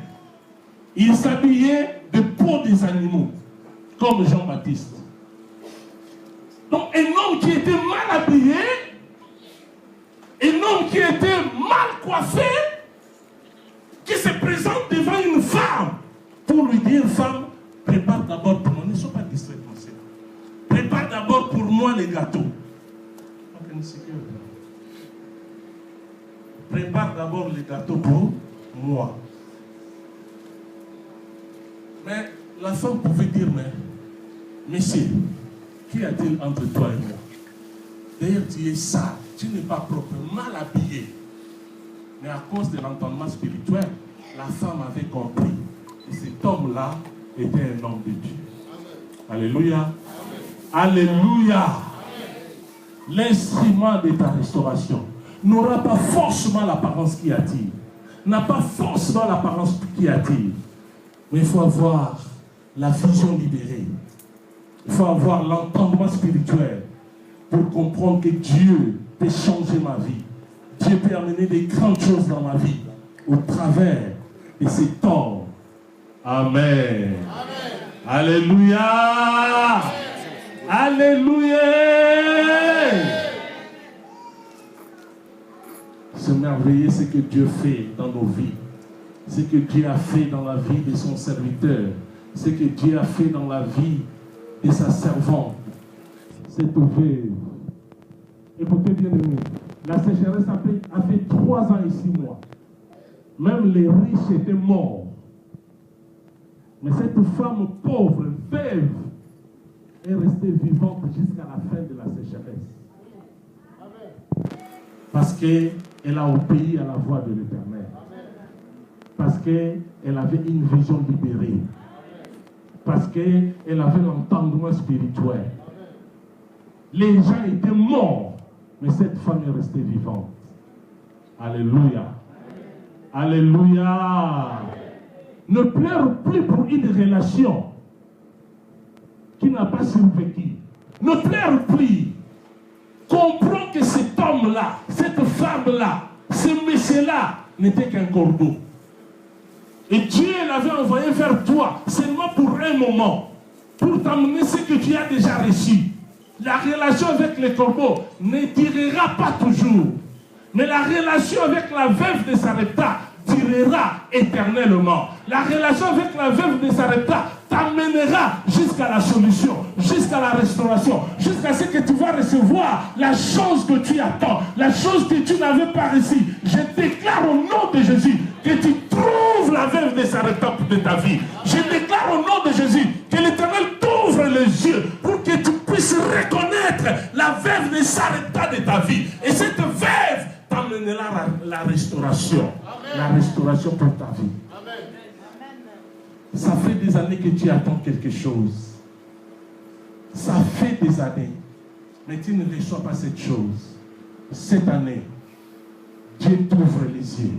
Il s'habillait de peau des animaux, comme Jean-Baptiste. Donc un homme qui était mal habillé, un homme qui était mal coiffé, qui se présente devant une femme pour lui dire, femme, prépare d'abord pour moi, ne sois pas distrait, mon Seigneur. Prépare d'abord pour moi les gâteaux. Prépare d'abord les gâteaux pour moi. Mais la femme pouvait dire, mais monsieur, qu'y a-t-il entre toi et moi? D'ailleurs, tu es sale, tu n'es pas propre, mal habillé. Mais à cause de l'entendement spirituel, la femme avait compris que cet homme-là était un homme de Dieu. Amen. Alléluia. Amen. Alléluia. L'instrument de ta restauration n'aura pas forcément l'apparence qui attire. N'a pas forcément l'apparence qui attire. Mais il faut avoir la vision libérée. Il faut avoir l'entendement spirituel pour comprendre que Dieu peut changer ma vie. Dieu peut amener des grandes choses dans ma vie au travers de cet homme. Amen. Amen. Alléluia. Amen. Alléluia. C'est merveilleux ce que Dieu fait dans nos vies. Ce que Dieu a fait dans la vie de son serviteur. Ce que Dieu a fait dans la vie de sa servante. C'est ouvert. Écoutez bien aimé, la sécheresse a fait 3 ans et 6 mois. Même les riches étaient morts. Mais cette femme pauvre, veuve, est restée vivante jusqu'à la fin de la sécheresse. Parce qu'elle a obéi à la voix de l'Éternel. Parce qu'elle avait une vision libérée. Parce qu'elle avait l'entendement spirituel. Les gens étaient morts, mais cette femme est restée vivante. Alléluia. Alléluia. Ne pleure plus pour une relation qui n'a pas survécu. Ne pleure plus. Comprends que cet homme-là, cette femme-là, ce monsieur-là n'était qu'un corbeau. Et Dieu l'avait envoyé vers toi seulement pour un moment, pour t'amener ce que tu as déjà reçu. La relation avec les corbeaux ne durera pas toujours. Mais la relation avec la veuve de Sarepta durera éternellement. La relation avec la veuve de Sarepta t'amènera jusqu'à la solution, jusqu'à la restauration, jusqu'à ce que tu vas recevoir la chose que tu attends, la chose que tu n'avais pas reçue. Je déclare au nom de Jésus que tu trouves la veuve de Sarepta de ta vie. Je déclare au nom de Jésus que l'Éternel t'ouvre les yeux pour que tu puisses reconnaître la veuve de Sarepta de ta vie. Et cette veuve t'amènera la restauration. Amen. La restauration pour ta vie. Amen. Ça fait des années que tu attends quelque chose. Ça fait des années. Mais tu ne reçois pas cette chose. Cette année, Dieu t'ouvre les yeux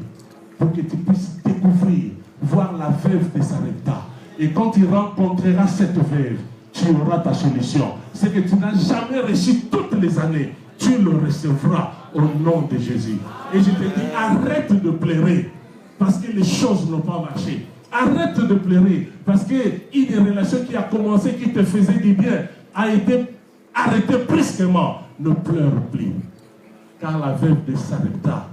pour que tu puisses découvrir, voir la veuve de Sarepta. Et quand tu rencontreras cette veuve, tu auras ta solution. Ce que tu n'as jamais reçu toutes les années, tu le recevras au nom de Jésus. Et je te dis, arrête de pleurer parce que les choses n'ont pas marché. Arrête de pleurer parce qu'une relation qui a commencé, qui te faisait du bien, a été arrêtée brusquement. Ne pleure plus. Car la veuve de Sarepta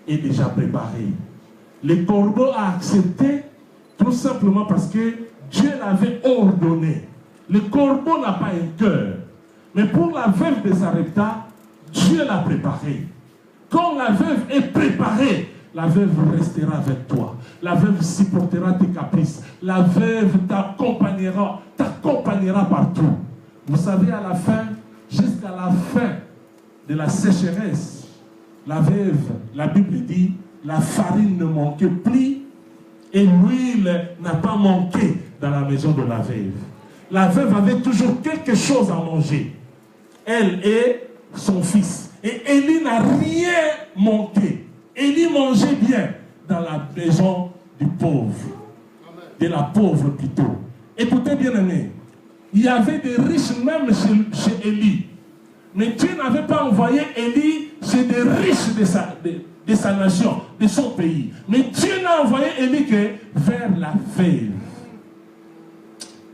est déjà préparée. Le corbeau a accepté tout simplement parce que Dieu l'avait ordonné. Le corbeau n'a pas un cœur. Mais pour la veuve de Sarepta, Dieu l'a préparée. Quand la veuve est préparée, la veuve restera avec toi. La veuve supportera tes caprices. La veuve t'accompagnera t'accompagnera partout. Vous savez, à la fin, jusqu'à la fin de la sécheresse, la veuve, la Bible dit, la farine ne manquait plus et l'huile n'a pas manqué dans la maison de la veuve. La veuve avait toujours quelque chose à manger. Elle et son fils. Et Élie n'a rien manqué. Élie mangeait bien dans la maison du pauvre. De la pauvre plutôt. Écoutez bien aimé, il y avait des riches même chez Élie. Mais Dieu n'avait pas envoyé Élie chez des riches de sa nation, de son pays. Mais Dieu n'a envoyé Élie que vers la veuve.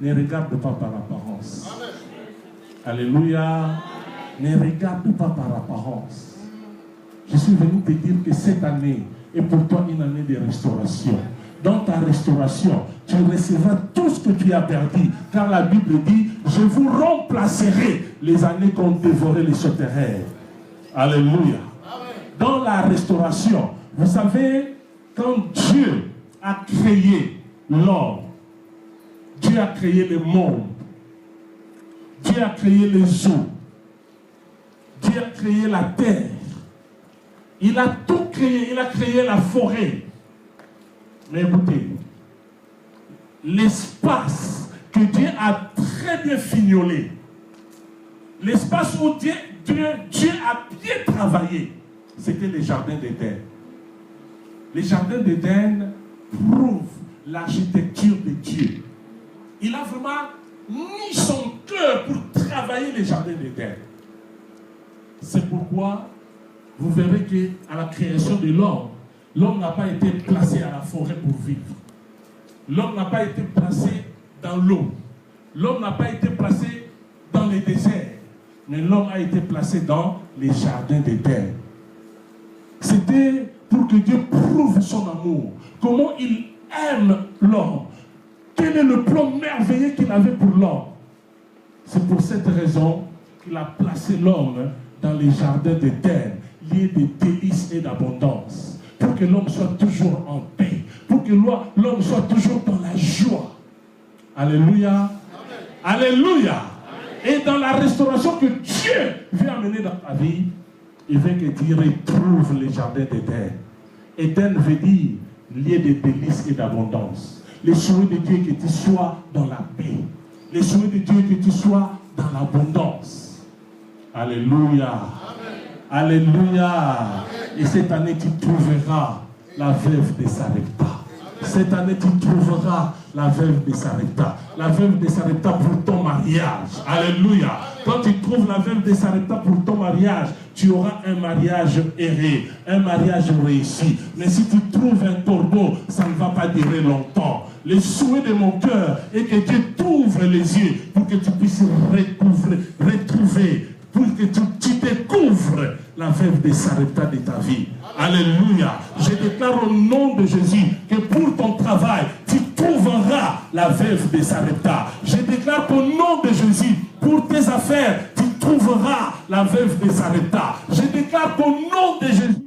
Ne regarde pas par apparence. Alléluia. Ne regarde pas par apparence. Je suis venu te dire que cette année est pour toi une année de restauration. Dans ta restauration, tu recevras tout ce que tu as perdu. Car la Bible dit, je vous remplacerai les années qu'ont dévoré les sauterelles. Alléluia. Dans la restauration, vous savez, quand Dieu a créé l'homme, Dieu a créé le monde, Dieu a créé les eaux, Dieu a créé la terre, il a tout créé, il a créé la forêt. Mais écoutez, l'espace que Dieu a très bien fignolé, l'espace où Dieu a bien travaillé, c'était les jardins d'Éden. Les jardins d'Éden prouvent l'architecture de Dieu. Il a vraiment mis son cœur pour travailler les jardins d'Éden. C'est pourquoi vous verrez qu'à la création de l'homme, l'homme n'a pas été placé à la forêt pour vivre. L'homme n'a pas été placé dans l'eau. L'homme n'a pas été placé dans les déserts. Mais l'homme a été placé dans les jardins d'Éden. C'était pour que Dieu prouve son amour. Comment il aime l'homme. Quel est le plan merveilleux qu'il avait pour l'homme. C'est pour cette raison qu'il a placé l'homme dans les jardins d'Éden, liés de délices et d'abondance. Pour que l'homme soit toujours en paix. Pour que l'homme soit toujours dans la joie. Alléluia. Amen. Alléluia. Amen. Et dans la restauration que Dieu veut amener dans ta vie, il veut que tu retrouves les jardins d'Éden. Éden veut dire lié de délices et d'abondance. Le souhait de Dieu est que tu sois dans la paix. Le souhait de Dieu est que tu sois dans l'abondance. Alléluia. Amen. Alléluia. Amen. Et cette année, tu trouveras la veuve de Sarepta. Cette année, tu trouveras la veuve de Sarepta. La veuve de Sarepta pour ton mariage. Alléluia. Quand tu trouves la veuve de Sarepta pour ton mariage, tu auras un mariage heureux, un mariage réussi. Mais si tu trouves un corbeau, ça ne va pas durer longtemps. Le souhait de mon cœur est que Dieu t'ouvre les yeux pour que tu puisses retrouver, pour que tu découvres la veuve de Sarepta de ta vie. Alléluia. Je déclare au nom de Jésus que pour ton travail, tu trouveras la veuve de Sarepta. Je déclare qu'au nom de Jésus, pour tes affaires, tu trouveras la veuve de Sarepta. Je déclare qu'au nom de Jésus,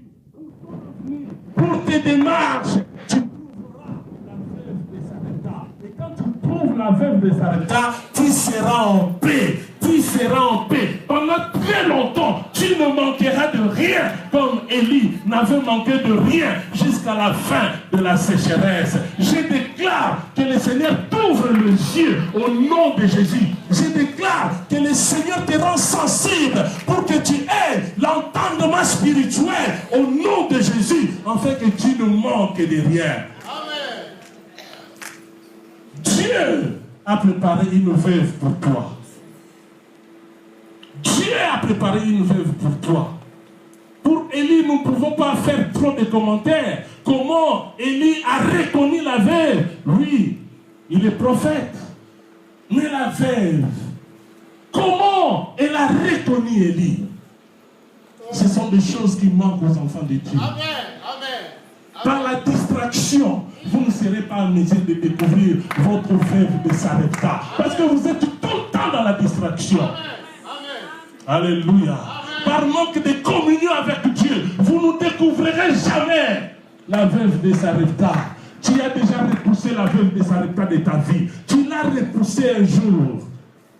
pour tes démarches, tu trouveras la veuve de Sarepta. Et quand tu trouves la veuve de Sarepta, tu seras en paix. Tu seras en paix. Pendant très longtemps, tu ne manqueras de rien, comme Élie n'avait manqué de rien jusqu'à la fin de la sécheresse. Je déclare que le Seigneur t'ouvre les yeux au nom de Jésus. Je déclare que le Seigneur te rend sensible pour que tu aies l'entendement spirituel au nom de Jésus, afin que tu ne manques de rien. Amen. Dieu a préparé une veuve pour toi. Dieu a préparé une veuve pour toi. Pour Élie, nous ne pouvons pas faire trop de commentaires. Comment Élie a reconnu la veuve? Oui, il est prophète. Mais la veuve, comment elle a reconnu Élie? Ce sont des choses qui manquent aux enfants de Dieu. Amen. Amen. Par la distraction, vous ne serez pas en mesure de découvrir votre veuve de Sarepta. Parce que vous êtes tout le temps dans la distraction. Amen. Alléluia. Amen. Par manque de communion avec Dieu, vous ne découvrirez jamais la veuve de Sarepta. Tu as déjà repoussé la veuve de Sarepta de ta vie. Tu l'as repoussée. pousser un jour.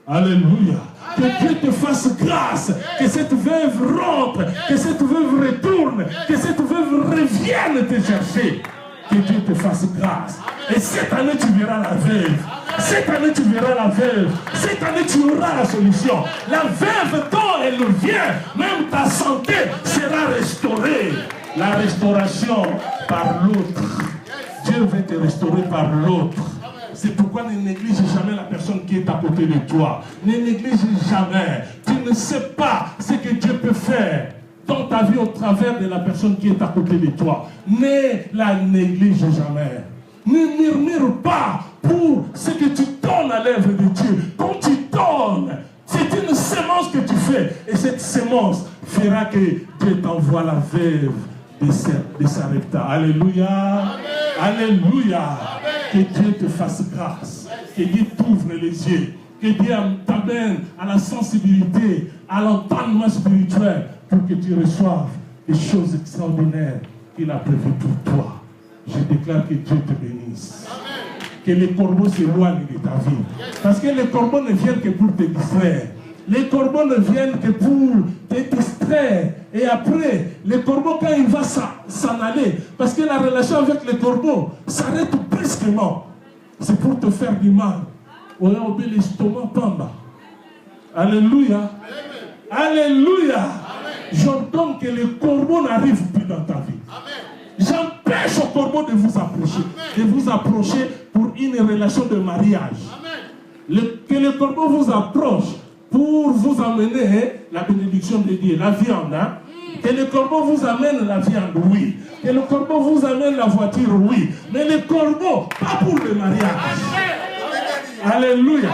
Alléluia. Que Dieu te fasse grâce, que cette veuve rentre, que cette veuve retourne, que cette veuve revienne te chercher. Que Dieu te fasse grâce. Et cette année, tu verras la veuve. Cette année, tu verras la veuve. Cette année, tu auras la solution. La veuve, quand elle vient, même ta santé sera restaurée. La restauration par l'autre. Dieu veut te restaurer par l'autre. C'est pourquoi ne néglige jamais la personne qui est à côté de toi. Ne néglige jamais. Tu ne sais pas ce que Dieu peut faire dans ta vie au travers de la personne qui est à côté de toi. Ne la néglige jamais. Ne murmure pas pour ce que tu donnes à l'œuvre de Dieu. Quand tu donnes, c'est une sémence que tu fais. Et cette sémence fera que Dieu t'envoie la veuve de Sarepta. Alléluia. Amen. Alléluia. Amen. Que Dieu te fasse grâce. Que Dieu t'ouvre les yeux. Que Dieu t'amène à la sensibilité, à l'entendement spirituel pour que tu reçoives des choses extraordinaires qu'il a prévues pour toi. Je déclare que Dieu te bénisse. Amen. Que les corbeaux s'éloignent de ta vie. Parce que les corbeaux ne viennent que pour te distraire. Les corbeaux ne viennent que pour te distraire. Et après, les corbeaux, quand il va s'en aller, parce que la relation avec les corbeaux s'arrête brusquement. C'est pour te faire du mal. On a oublié l'estomac pamba. Alléluia. Alléluia. J'entends que les corbeaux n'arrivent plus dans ta vie. J'empêche aux corbeaux de vous approcher. De vous approcher pour une relation de mariage. Que les corbeaux vous approchent pour vous amener la bénédiction de Dieu, la viande. Hein? Que le corbeau vous amène la viande, oui. Que le corbeau vous amène la voiture, oui. Mais les corbeaux, pas pour le mariage. Alléluia.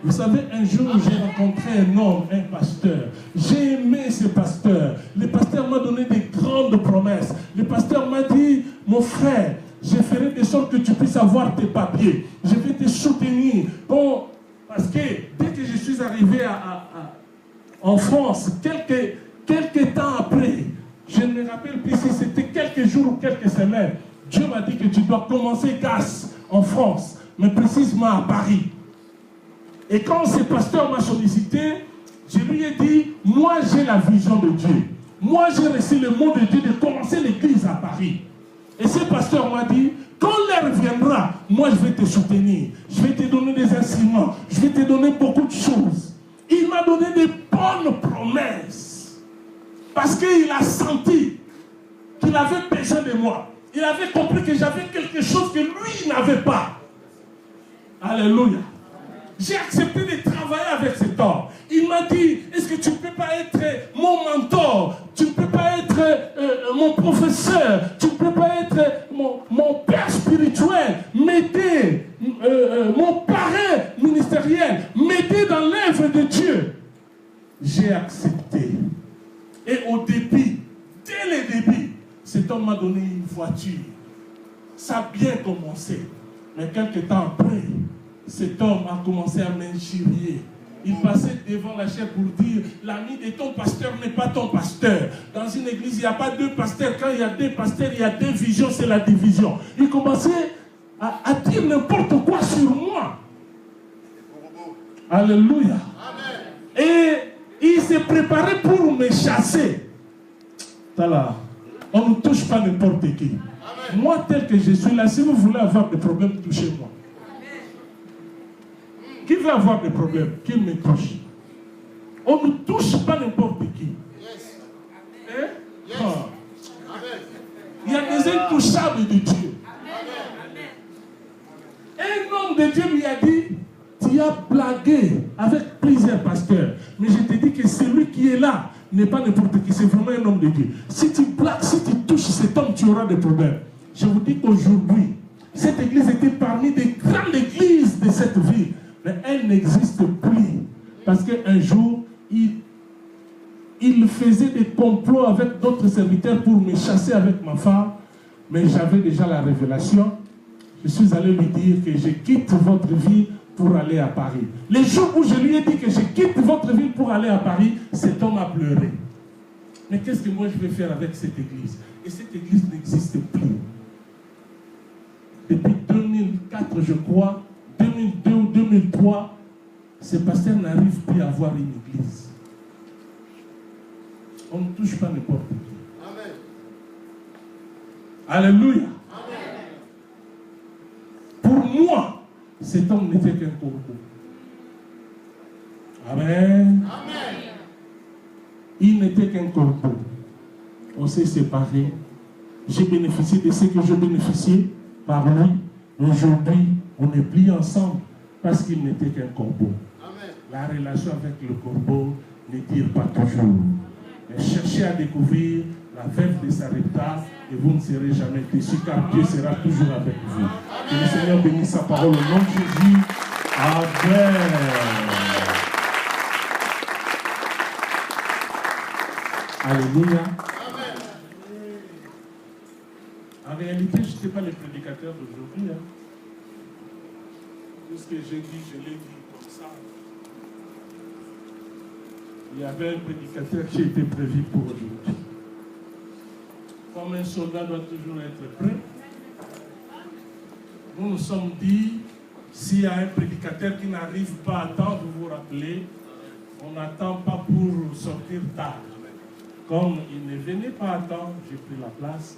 Vous savez, un jour, j'ai rencontré un homme, un pasteur. J'ai aimé ce pasteur. Le pasteur m'a donné des grandes promesses. Le pasteur m'a dit, mon frère, je ferai de sorte que tu puisses avoir tes papiers. Je vais te soutenir. Bon, parce que dès que je suis arrivé en France, quelques temps après, je ne me rappelle plus si c'était quelques jours ou quelques semaines, Dieu m'a dit que tu dois commencer GAS en France, mais précisément à Paris. Et quand ce pasteur m'a sollicité, je lui ai dit, moi j'ai la vision de Dieu. Moi j'ai reçu le mot de Dieu de commencer l'église à Paris. Et ce pasteur m'a dit, quand l'heure viendra, moi je vais te soutenir. Je vais te donner des instruments. Je vais te donner beaucoup de choses. Il m'a donné des bonnes promesses. Parce qu'il a senti qu'il avait besoin de moi. Il avait compris que j'avais quelque chose que lui n'avait pas. Alléluia. J'ai accepté de travailler avec cet homme. Il m'a dit, est-ce que tu ne peux pas être mon mentor? Tu ne peux pas être mon professeur? Tu ne peux pas être mon père spirituel? M'aider, mon parrain ministériel? M'aider dans l'œuvre de Dieu? J'ai accepté. Et au début, dès le début, cet homme m'a donné une voiture. Ça a bien commencé. Mais quelques temps après, cet homme a commencé à m'injurier. Il passait devant la chaire pour dire, l'ami de ton pasteur n'est pas ton pasteur. Dans une église, il n'y a pas deux pasteurs. Quand il y a deux pasteurs, il y a deux visions, c'est la division. Il commençait à dire n'importe quoi sur moi. Alléluia. Amen. Et il s'est préparé pour me chasser. Là, on ne touche pas n'importe qui. Amen. Moi, tel que je suis là, si vous voulez avoir des problèmes, touchez-moi. Qui veut avoir des problèmes? Qu'il me touche. On ne touche pas n'importe qui. Yes. Hein? Yes. Ah. Il y a des intouchables de Dieu. Amen. Un homme de Dieu lui a dit, tu as blagué avec plusieurs pasteurs. Mais je te dis que celui qui est là n'est pas n'importe qui. C'est vraiment un homme de Dieu. Si tu blagues, si tu touches cet homme, tu auras des problèmes. Je vous dis qu'aujourd'hui, cette église était parmi les grandes églises de cette ville. Mais elle n'existe plus. Parce qu'un jour, il faisait des complots avec d'autres serviteurs pour me chasser avec ma femme. Mais j'avais déjà la révélation. Je suis allé lui dire que je quitte votre vie pour aller à Paris. Le jour où je lui ai dit que je quitte votre ville pour aller à Paris, cet homme a pleuré. Mais qu'est-ce que moi je vais faire avec cette église? Et cette église n'existe plus. Depuis 2004, je crois, 2002 ou 2003, fois, ces pasteurs n'arrivent plus à avoir une église. On ne touche pas n'importe qui. Amen. Alléluia. Pour moi, cet homme n'était qu'un corbeau. Amen. Il n'était qu'un corbeau. On s'est séparés. J'ai bénéficié de ce que je bénéficiais par lui. Aujourd'hui, on n'est plus ensemble parce qu'il n'était qu'un corbeau. La relation avec le corbeau ne dure pas toujours. Mais cherchez à découvrir la veuve de Sarepta et vous ne serez jamais déçus car Dieu sera toujours avec vous. Que le Seigneur bénisse sa parole au nom de Jésus. Amen. Alléluia. En réalité, je n'étais pas le prédicateur d'aujourd'hui. Tout ce que j'ai dit, je l'ai dit comme ça. Il y avait un prédicateur qui était prévu pour aujourd'hui. Comme un soldat doit toujours être prêt, nous nous sommes dit, s'il y a un prédicateur qui n'arrive pas à temps, vous vous rappelez, on n'attend pas pour sortir tard. Comme il ne venait pas à temps, j'ai pris la place.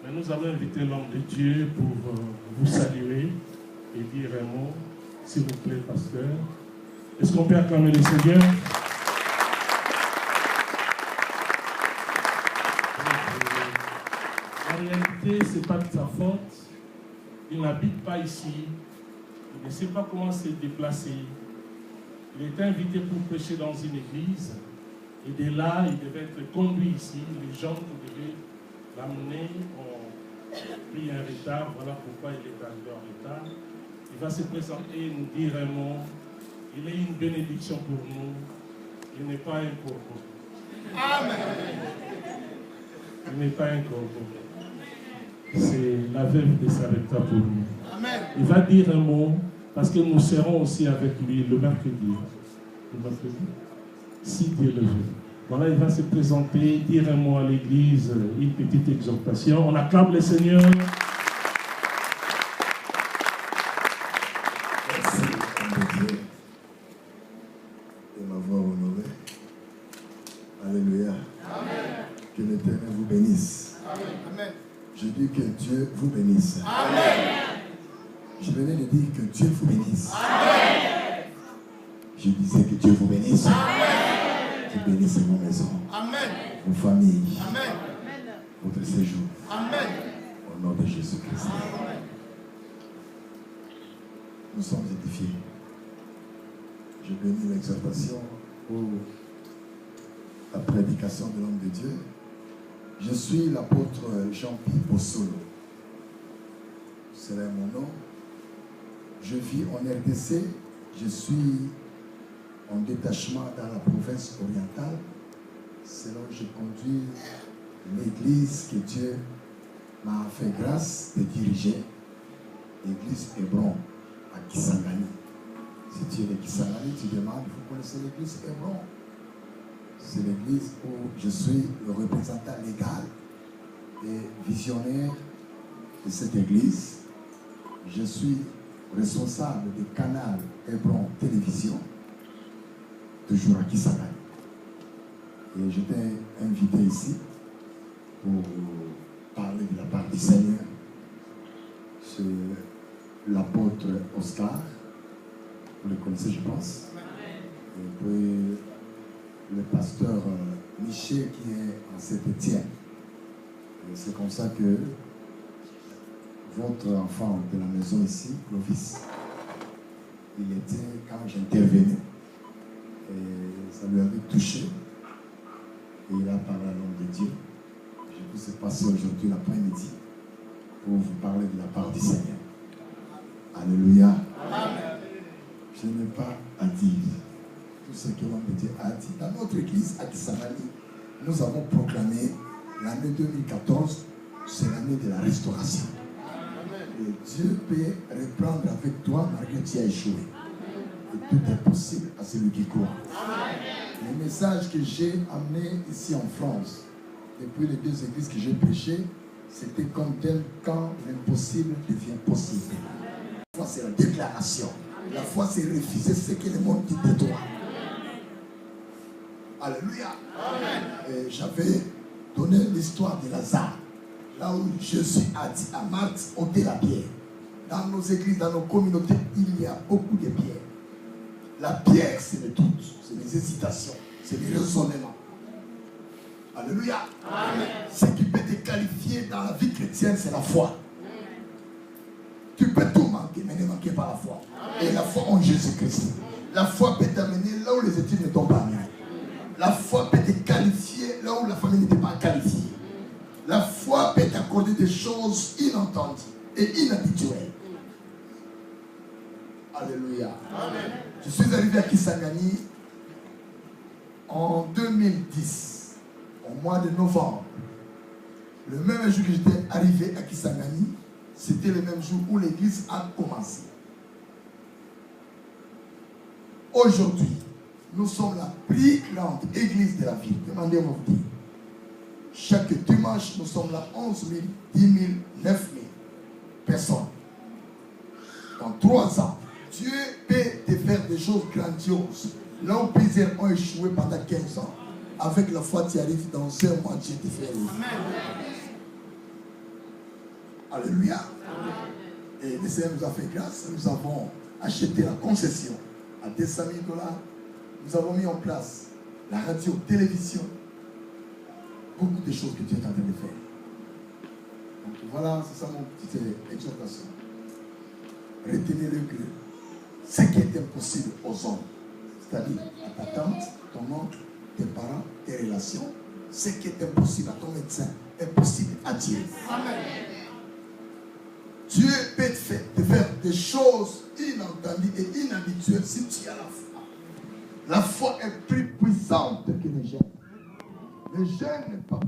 Mais nous allons inviter l'homme de Dieu pour vous saluer et dire un mot, s'il vous plaît, pasteur. Est-ce qu'on peut acclamer le Seigneur? En réalité, ce n'est pas de sa faute. Il n'habite pas ici. Il ne sait pas comment se déplacer. Il est invité pour prêcher dans une église. Et de là, il devait être conduit ici. Les gens qui devaient l'amener ont pris un retard. Voilà pourquoi il est arrivé en retard. Il va se présenter et nous dire un mot. Il est une bénédiction pour nous. Il n'est pas un corbeau. Amen. Il n'est pas un corbeau. C'est la veuve de Sarepta pour nous. Amen. Il va dire un mot parce que nous serons aussi avec lui le mercredi. Le mercredi. Si Dieu le veut. Voilà, il va se présenter, dire un mot à l'église, une petite exhortation. On acclame le Seigneur. Merci, Dieu, de m'avoir honoré. Alléluia. Amen. Que l'Éternel vous bénisse. Amen. Je dis que Dieu vous bénisse. Amen. Je venais de dire que Dieu vous bénisse. Amen. Je disais que Dieu vous bénisse. Amen. Qu'il bénisse vos maisons. Amen. Vos familles. Amen. Votre séjour. Amen. Au nom de Jésus-Christ. Amen. Nous sommes édifiés. Je bénis l'exhortation pour la prédication de l'homme de Dieu. Je suis l'apôtre Jean-Pierre Bossolo. C'est là mon nom. Je vis en RDC. Je suis en détachement dans la province orientale. C'est là où je conduis l'église que Dieu m'a fait grâce de diriger. L'église Hébron à Kisangani. Si tu es de Kisangani, tu demandes, vous connaissez l'église Hébron. C'est l'église où je suis le représentant légal et visionnaire de cette église. Je suis responsable du canal Hébron Télévision, toujours à Kisangani. Et j'étais invité ici pour parler de la part du Seigneur. C'est l'apôtre Oscar, vous le connaissez, je pense. Et puis le pasteur Michel qui est en Saint-Étienne. Et c'est comme ça que votre enfant de la maison ici, Clovis, il était quand j'intervenais. Et ça lui avait touché. Et il a parlé à l'homme de Dieu. Je vous ai passé aujourd'hui l'après-midi pour vous parler de la part du Seigneur. Alléluia. Amen. Je n'ai pas à dire tout ce que l'homme de Dieu a dit. Dans notre église à Kisangani, nous avons proclamé l'année 2014, c'est l'année de la restauration. Et Dieu peut reprendre avec toi malgré que tu as échoué. Et tout est possible à celui qui croit. Les messages que j'ai amenés ici en France, depuis les 2 églises que j'ai prêchées, c'était comme tel quand l'impossible devient possible. C'est la déclaration. La foi, c'est refuser ce que le monde dit de toi. Alléluia. Et j'avais donné l'histoire de Lazare. Là où Jésus a dit à Marthe, ôtez la pierre. Dans nos églises, dans nos communautés, il y a beaucoup de pierres. La pierre, c'est le doute, c'est les hésitations, c'est les raisonnements. Alléluia. Amen. Ce qui peut te qualifier dans la vie chrétienne, c'est la foi. Tu peux tout manquer, mais ne manquez pas la foi. Amen. Et la foi en Jésus-Christ. La foi peut t'amener là où les études ne t'ont pas amené. La foi peut te qualifier là où la famille n'était pas qualifiée. La foi peut t'accorder des choses inentendues et inhabituelles. Alléluia. Amen. Je suis arrivé à Kisangani en 2010, au mois de novembre. Le même jour que j'étais arrivé à Kisangani, c'était le même jour où l'église a commencé. Aujourd'hui, nous sommes la plus grande église de la ville. Demandez-moi vous dire. Chaque dimanche, nous sommes là 11 000, 10 000, 9 000 personnes. Dans 3 ans, Dieu peut te faire des choses grandioses. Là où plusieurs ont échoué pendant 15 ans, avec la foi, tu arrives dans un mois, Dieu te fait rire. Alléluia. Et le Seigneur nous a fait grâce. Nous avons acheté la concession à 200 000 $. Nous avons mis en place la radio, télévision. Beaucoup de choses que Dieu est en train de faire. Donc voilà, c'est ça mon petite exhortation. Retenez-le que ce qui est impossible aux hommes, c'est-à-dire à ta tante, ton oncle, tes parents, tes relations, ce qui est impossible à ton médecin, est possible à Dieu. Amen. Dieu peut te faire des choses inentendues et inhabituelles si tu as la foi. La foi est plus puissante que les jeûnes. Le jeûne n'est pas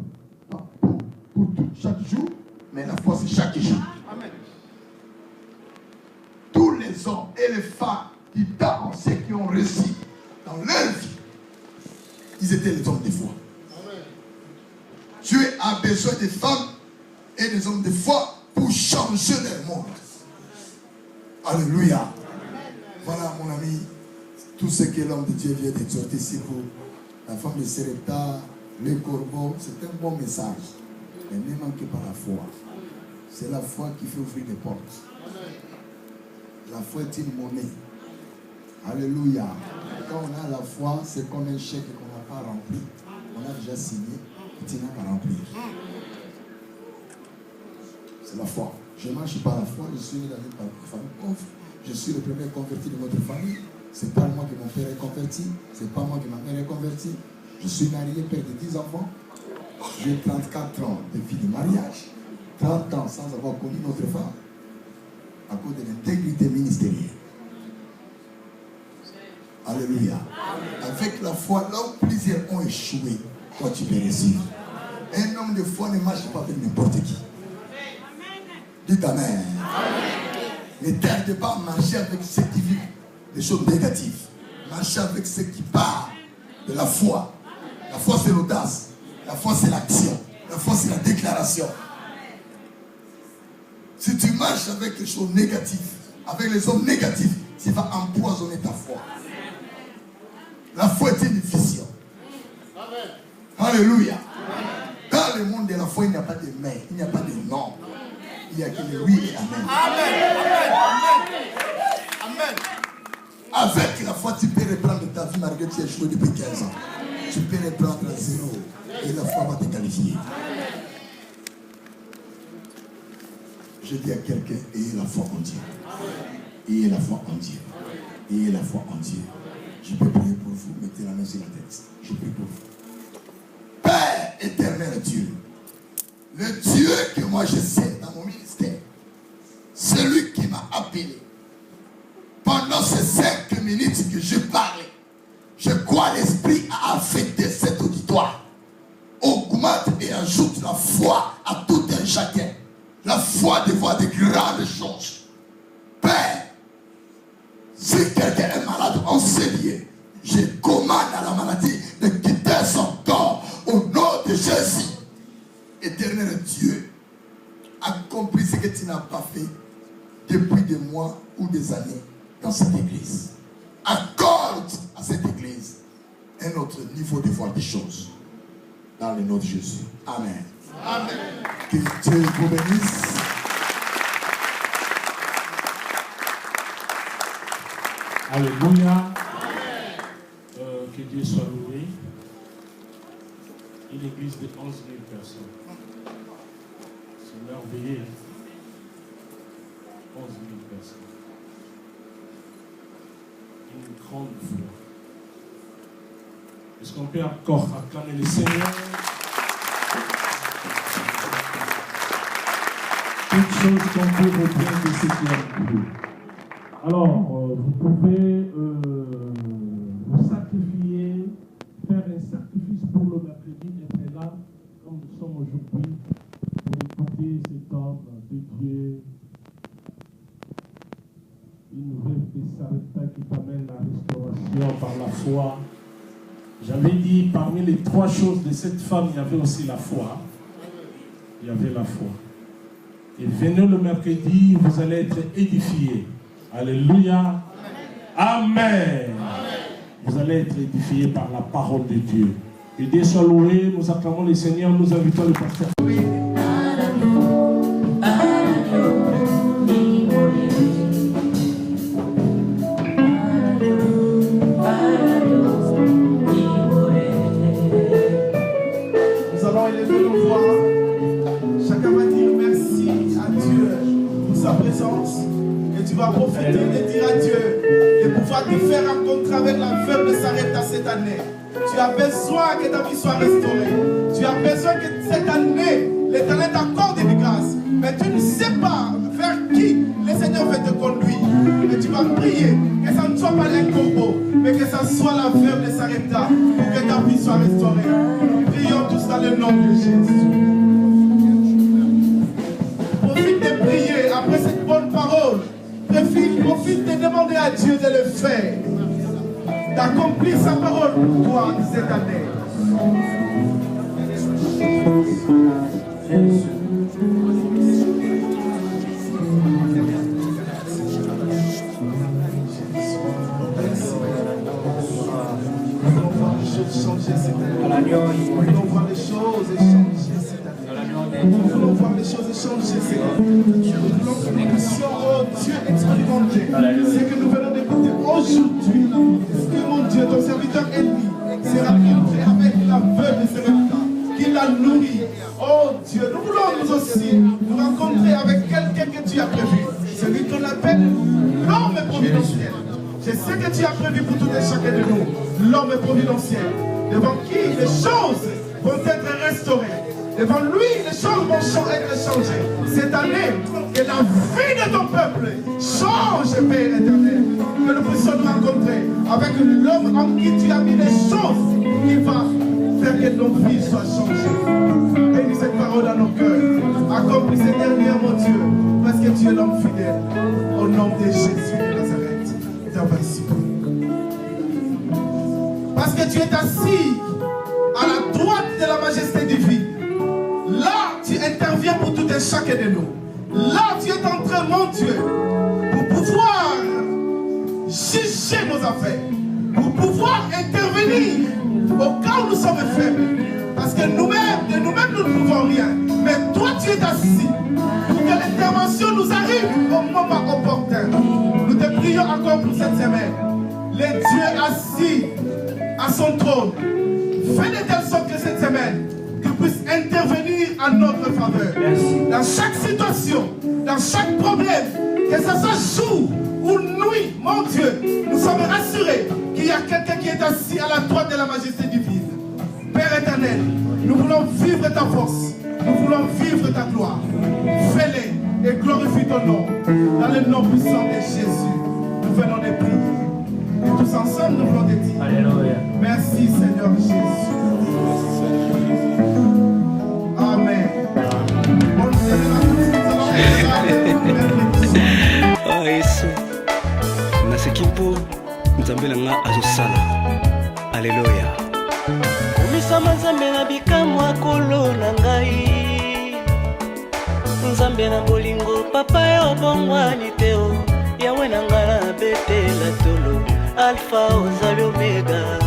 pour tout, chaque jour, mais la foi c'est chaque jour. Amen. Tous les hommes et les femmes qui ceux qui ont réussi dans leur vie, ils étaient les hommes de foi. Amen. Dieu a besoin des femmes et des hommes de foi pour changer le monde. Alléluia. Amen. Voilà mon ami, tout ce que l'homme de Dieu vient d'exhorter sur vous. La femme de Serepta, le corbeau, c'est un bon message. Mais ne manquez pas la foi. C'est la foi qui fait ouvrir des portes. La foi est une monnaie. Alléluia. Quand on a la foi, c'est comme un chèque qu'on n'a pas rempli. On a déjà signé et tu n'as qu'à remplir. C'est la foi. Je ne marche pas la foi, je suis dans une famille pauvre. Je suis le premier converti de notre famille. Ce n'est pas moi que mon père est converti. Ce n'est pas moi que ma mère est convertie. Je suis marié, père de 10 enfants. J'ai 34 ans de vie de mariage. 30 ans sans avoir connu notre femme. À cause de l'intégrité ministérielle. Alléluia. Avec la foi, là où plusieurs ont échoué, toi tu peux réussir. Un homme de foi ne marche pas avec n'importe qui. Dites Amen. Ne tarde pas à marcher avec ceux qui vivent des choses négatives. Marcher avec ceux qui parlent de la foi. La foi c'est l'audace. La foi c'est l'action. La foi c'est la déclaration. Si tu marches avec les choses négatives, avec les hommes négatifs, tu vas empoisonner ta foi. La foi est une vision. Amen. Alléluia. Amen. Dans le monde de la foi, il n'y a pas de mais, il n'y a pas de non. Il n'y a que le oui et amen. Amen. Amen. Amen. Avec la foi, tu peux reprendre ta vie malgré que tu as échoué depuis 15 ans. Tu peux reprendre à zéro et la foi va te qualifier. Je dis à quelqu'un, ayez la foi en Dieu. Ayez la foi en Dieu. Ayez la foi en Dieu. Je peux prier pour vous, mettez la main sur la tête. Je prie pour vous. Père éternel Dieu, le Dieu que moi je sais dans mon ministère, celui qui m'a appelé, pendant ces 5 minutes que je parlais, je crois l'Esprit a affecté cet auditoire. Augmente et ajoute la foi à tout un chacun. La foi de voir de grandes choses. Père, si quelqu'un est malade en ces lieux, je commande à la maladie de quitter son corps au nom de Jésus. Éternel Dieu, accomplis ce que tu n'as pas fait depuis des mois ou des années. dans cette église. Accorde à cette église un autre niveau de voir des choses. Dans le nom de Jésus. Amen. Amen. Que Dieu vous bénisse. Alléluia. Que Dieu soit loué. Une église de 11 000 personnes. C'est merveilleux. 11 000 personnes. Une grande foi. Est-ce qu'on peut encore acclamer le Seigneur? Toute chose qu'on peut retenir de ce qui a plu. Alors, vous pouvez vous sacrifier, faire un sacrifice pour le mercredi, être là, comme nous sommes aujourd'hui, pour écouter cet homme de Dieu. Une nouvelle de Sarepta qui t'amène la restauration par la foi. J'avais dit, parmi les 3 choses de cette femme, il y avait aussi la foi. Il y avait la foi. Et venez le mercredi, vous allez être édifiés. Alléluia. Amen. Amen. Vous allez être édifiés par la parole de Dieu. Et Dieu soit loué, nous acclamons le Seigneur, nous invitons le pasteur. Nous allons élever nos voix. Chacun va dire merci à Dieu pour sa présence. Et tu vas profiter de dire à Dieu de pouvoir te faire rencontrer avec la veuve de Sarepta cette année. Tu as besoin que ta vie soit restaurée. Tu as besoin que cette année, l'Éternel t'accorde une grâce. Mais tu ne sais pas vers qui le Seigneur veut te conduire. Et tu vas prier que ça ne soit pas un corbeau, mais que ça soit la veuve de Sarepta pour que ta vie soit restaurée. Prions tous dans le nom de Jésus. Profite de prier après cette bonne parole. Profite de demander à Dieu de le faire, d'accomplir sa parole pour toi cette année. Nous allons voir les choses changer cette année. Nous allons voir les choses changer cette année. Nous voulons voir les choses changer cette année. Nous voulons que nous puissions, oh Dieu, expérimenter ce que nous venons d'écouter aujourd'hui. Que mon Dieu, ton serviteur Élie s'est rencontré avec la veuve de Sarepta, qui l'a nourri. Oh Dieu, nous voulons nous aussi nous rencontrer avec quelqu'un que tu as prévu. Celui qu'on appelle l'homme providentiel. Je sais que tu as prévu pour tout et chacun de nous l'homme providentiel, devant qui les choses vont être restaurées. Devant lui, les choses vont être changées. Cette année, que la vie de ton peuple change, Père éternel. Que nous puissions nous rencontrer avec l'homme en qui tu as mis les choses qui va faire que nos vies soient changées. Bénis cette parole dans nos cœurs. Accomplis cette dernière, mon Dieu, parce que tu es l'homme fidèle. Au nom de Jésus de Nazareth. Parce que tu es assis à la droite de la majesté divine. Là, tu interviens pour tout et chacun de nous. Là, tu es en train, mon Dieu, pour pouvoir juger nos affaires, pour pouvoir intervenir au cas où nous sommes faibles. Parce que nous-mêmes, de nous-mêmes, nous ne pouvons rien. Mais toi, tu es assis pour que l'intervention nous arrive au moment opportun. Nous te prions encore pour cette semaine. Le Dieu assis à son trône, fais de telle sorte que cette semaine, tu puisses intervenir en notre faveur. Dans chaque situation, dans chaque problème, que ce soit jour ou nuit, mon Dieu, nous sommes rassurés qu'il y a quelqu'un qui est assis à la droite de la majesté divine. Père éternel, nous voulons vivre ta force, nous voulons vivre ta gloire. Fais-les et glorifie ton nom. Dans le nom puissant de Jésus, nous venons de prier. Et tous ensemble, nous voulons te dire Alléluia. Merci Seigneur Jésus. Amen. Bonne semaine à tous. Oh Yesu, nasiki mpo nzambe na nga azosala. Alléluia. Komisama nzambe na bikamwa kolo na ngai. Nzambe na bolingo papa yo bongwani teo yawe na ngala betela tolo alpha ozali omega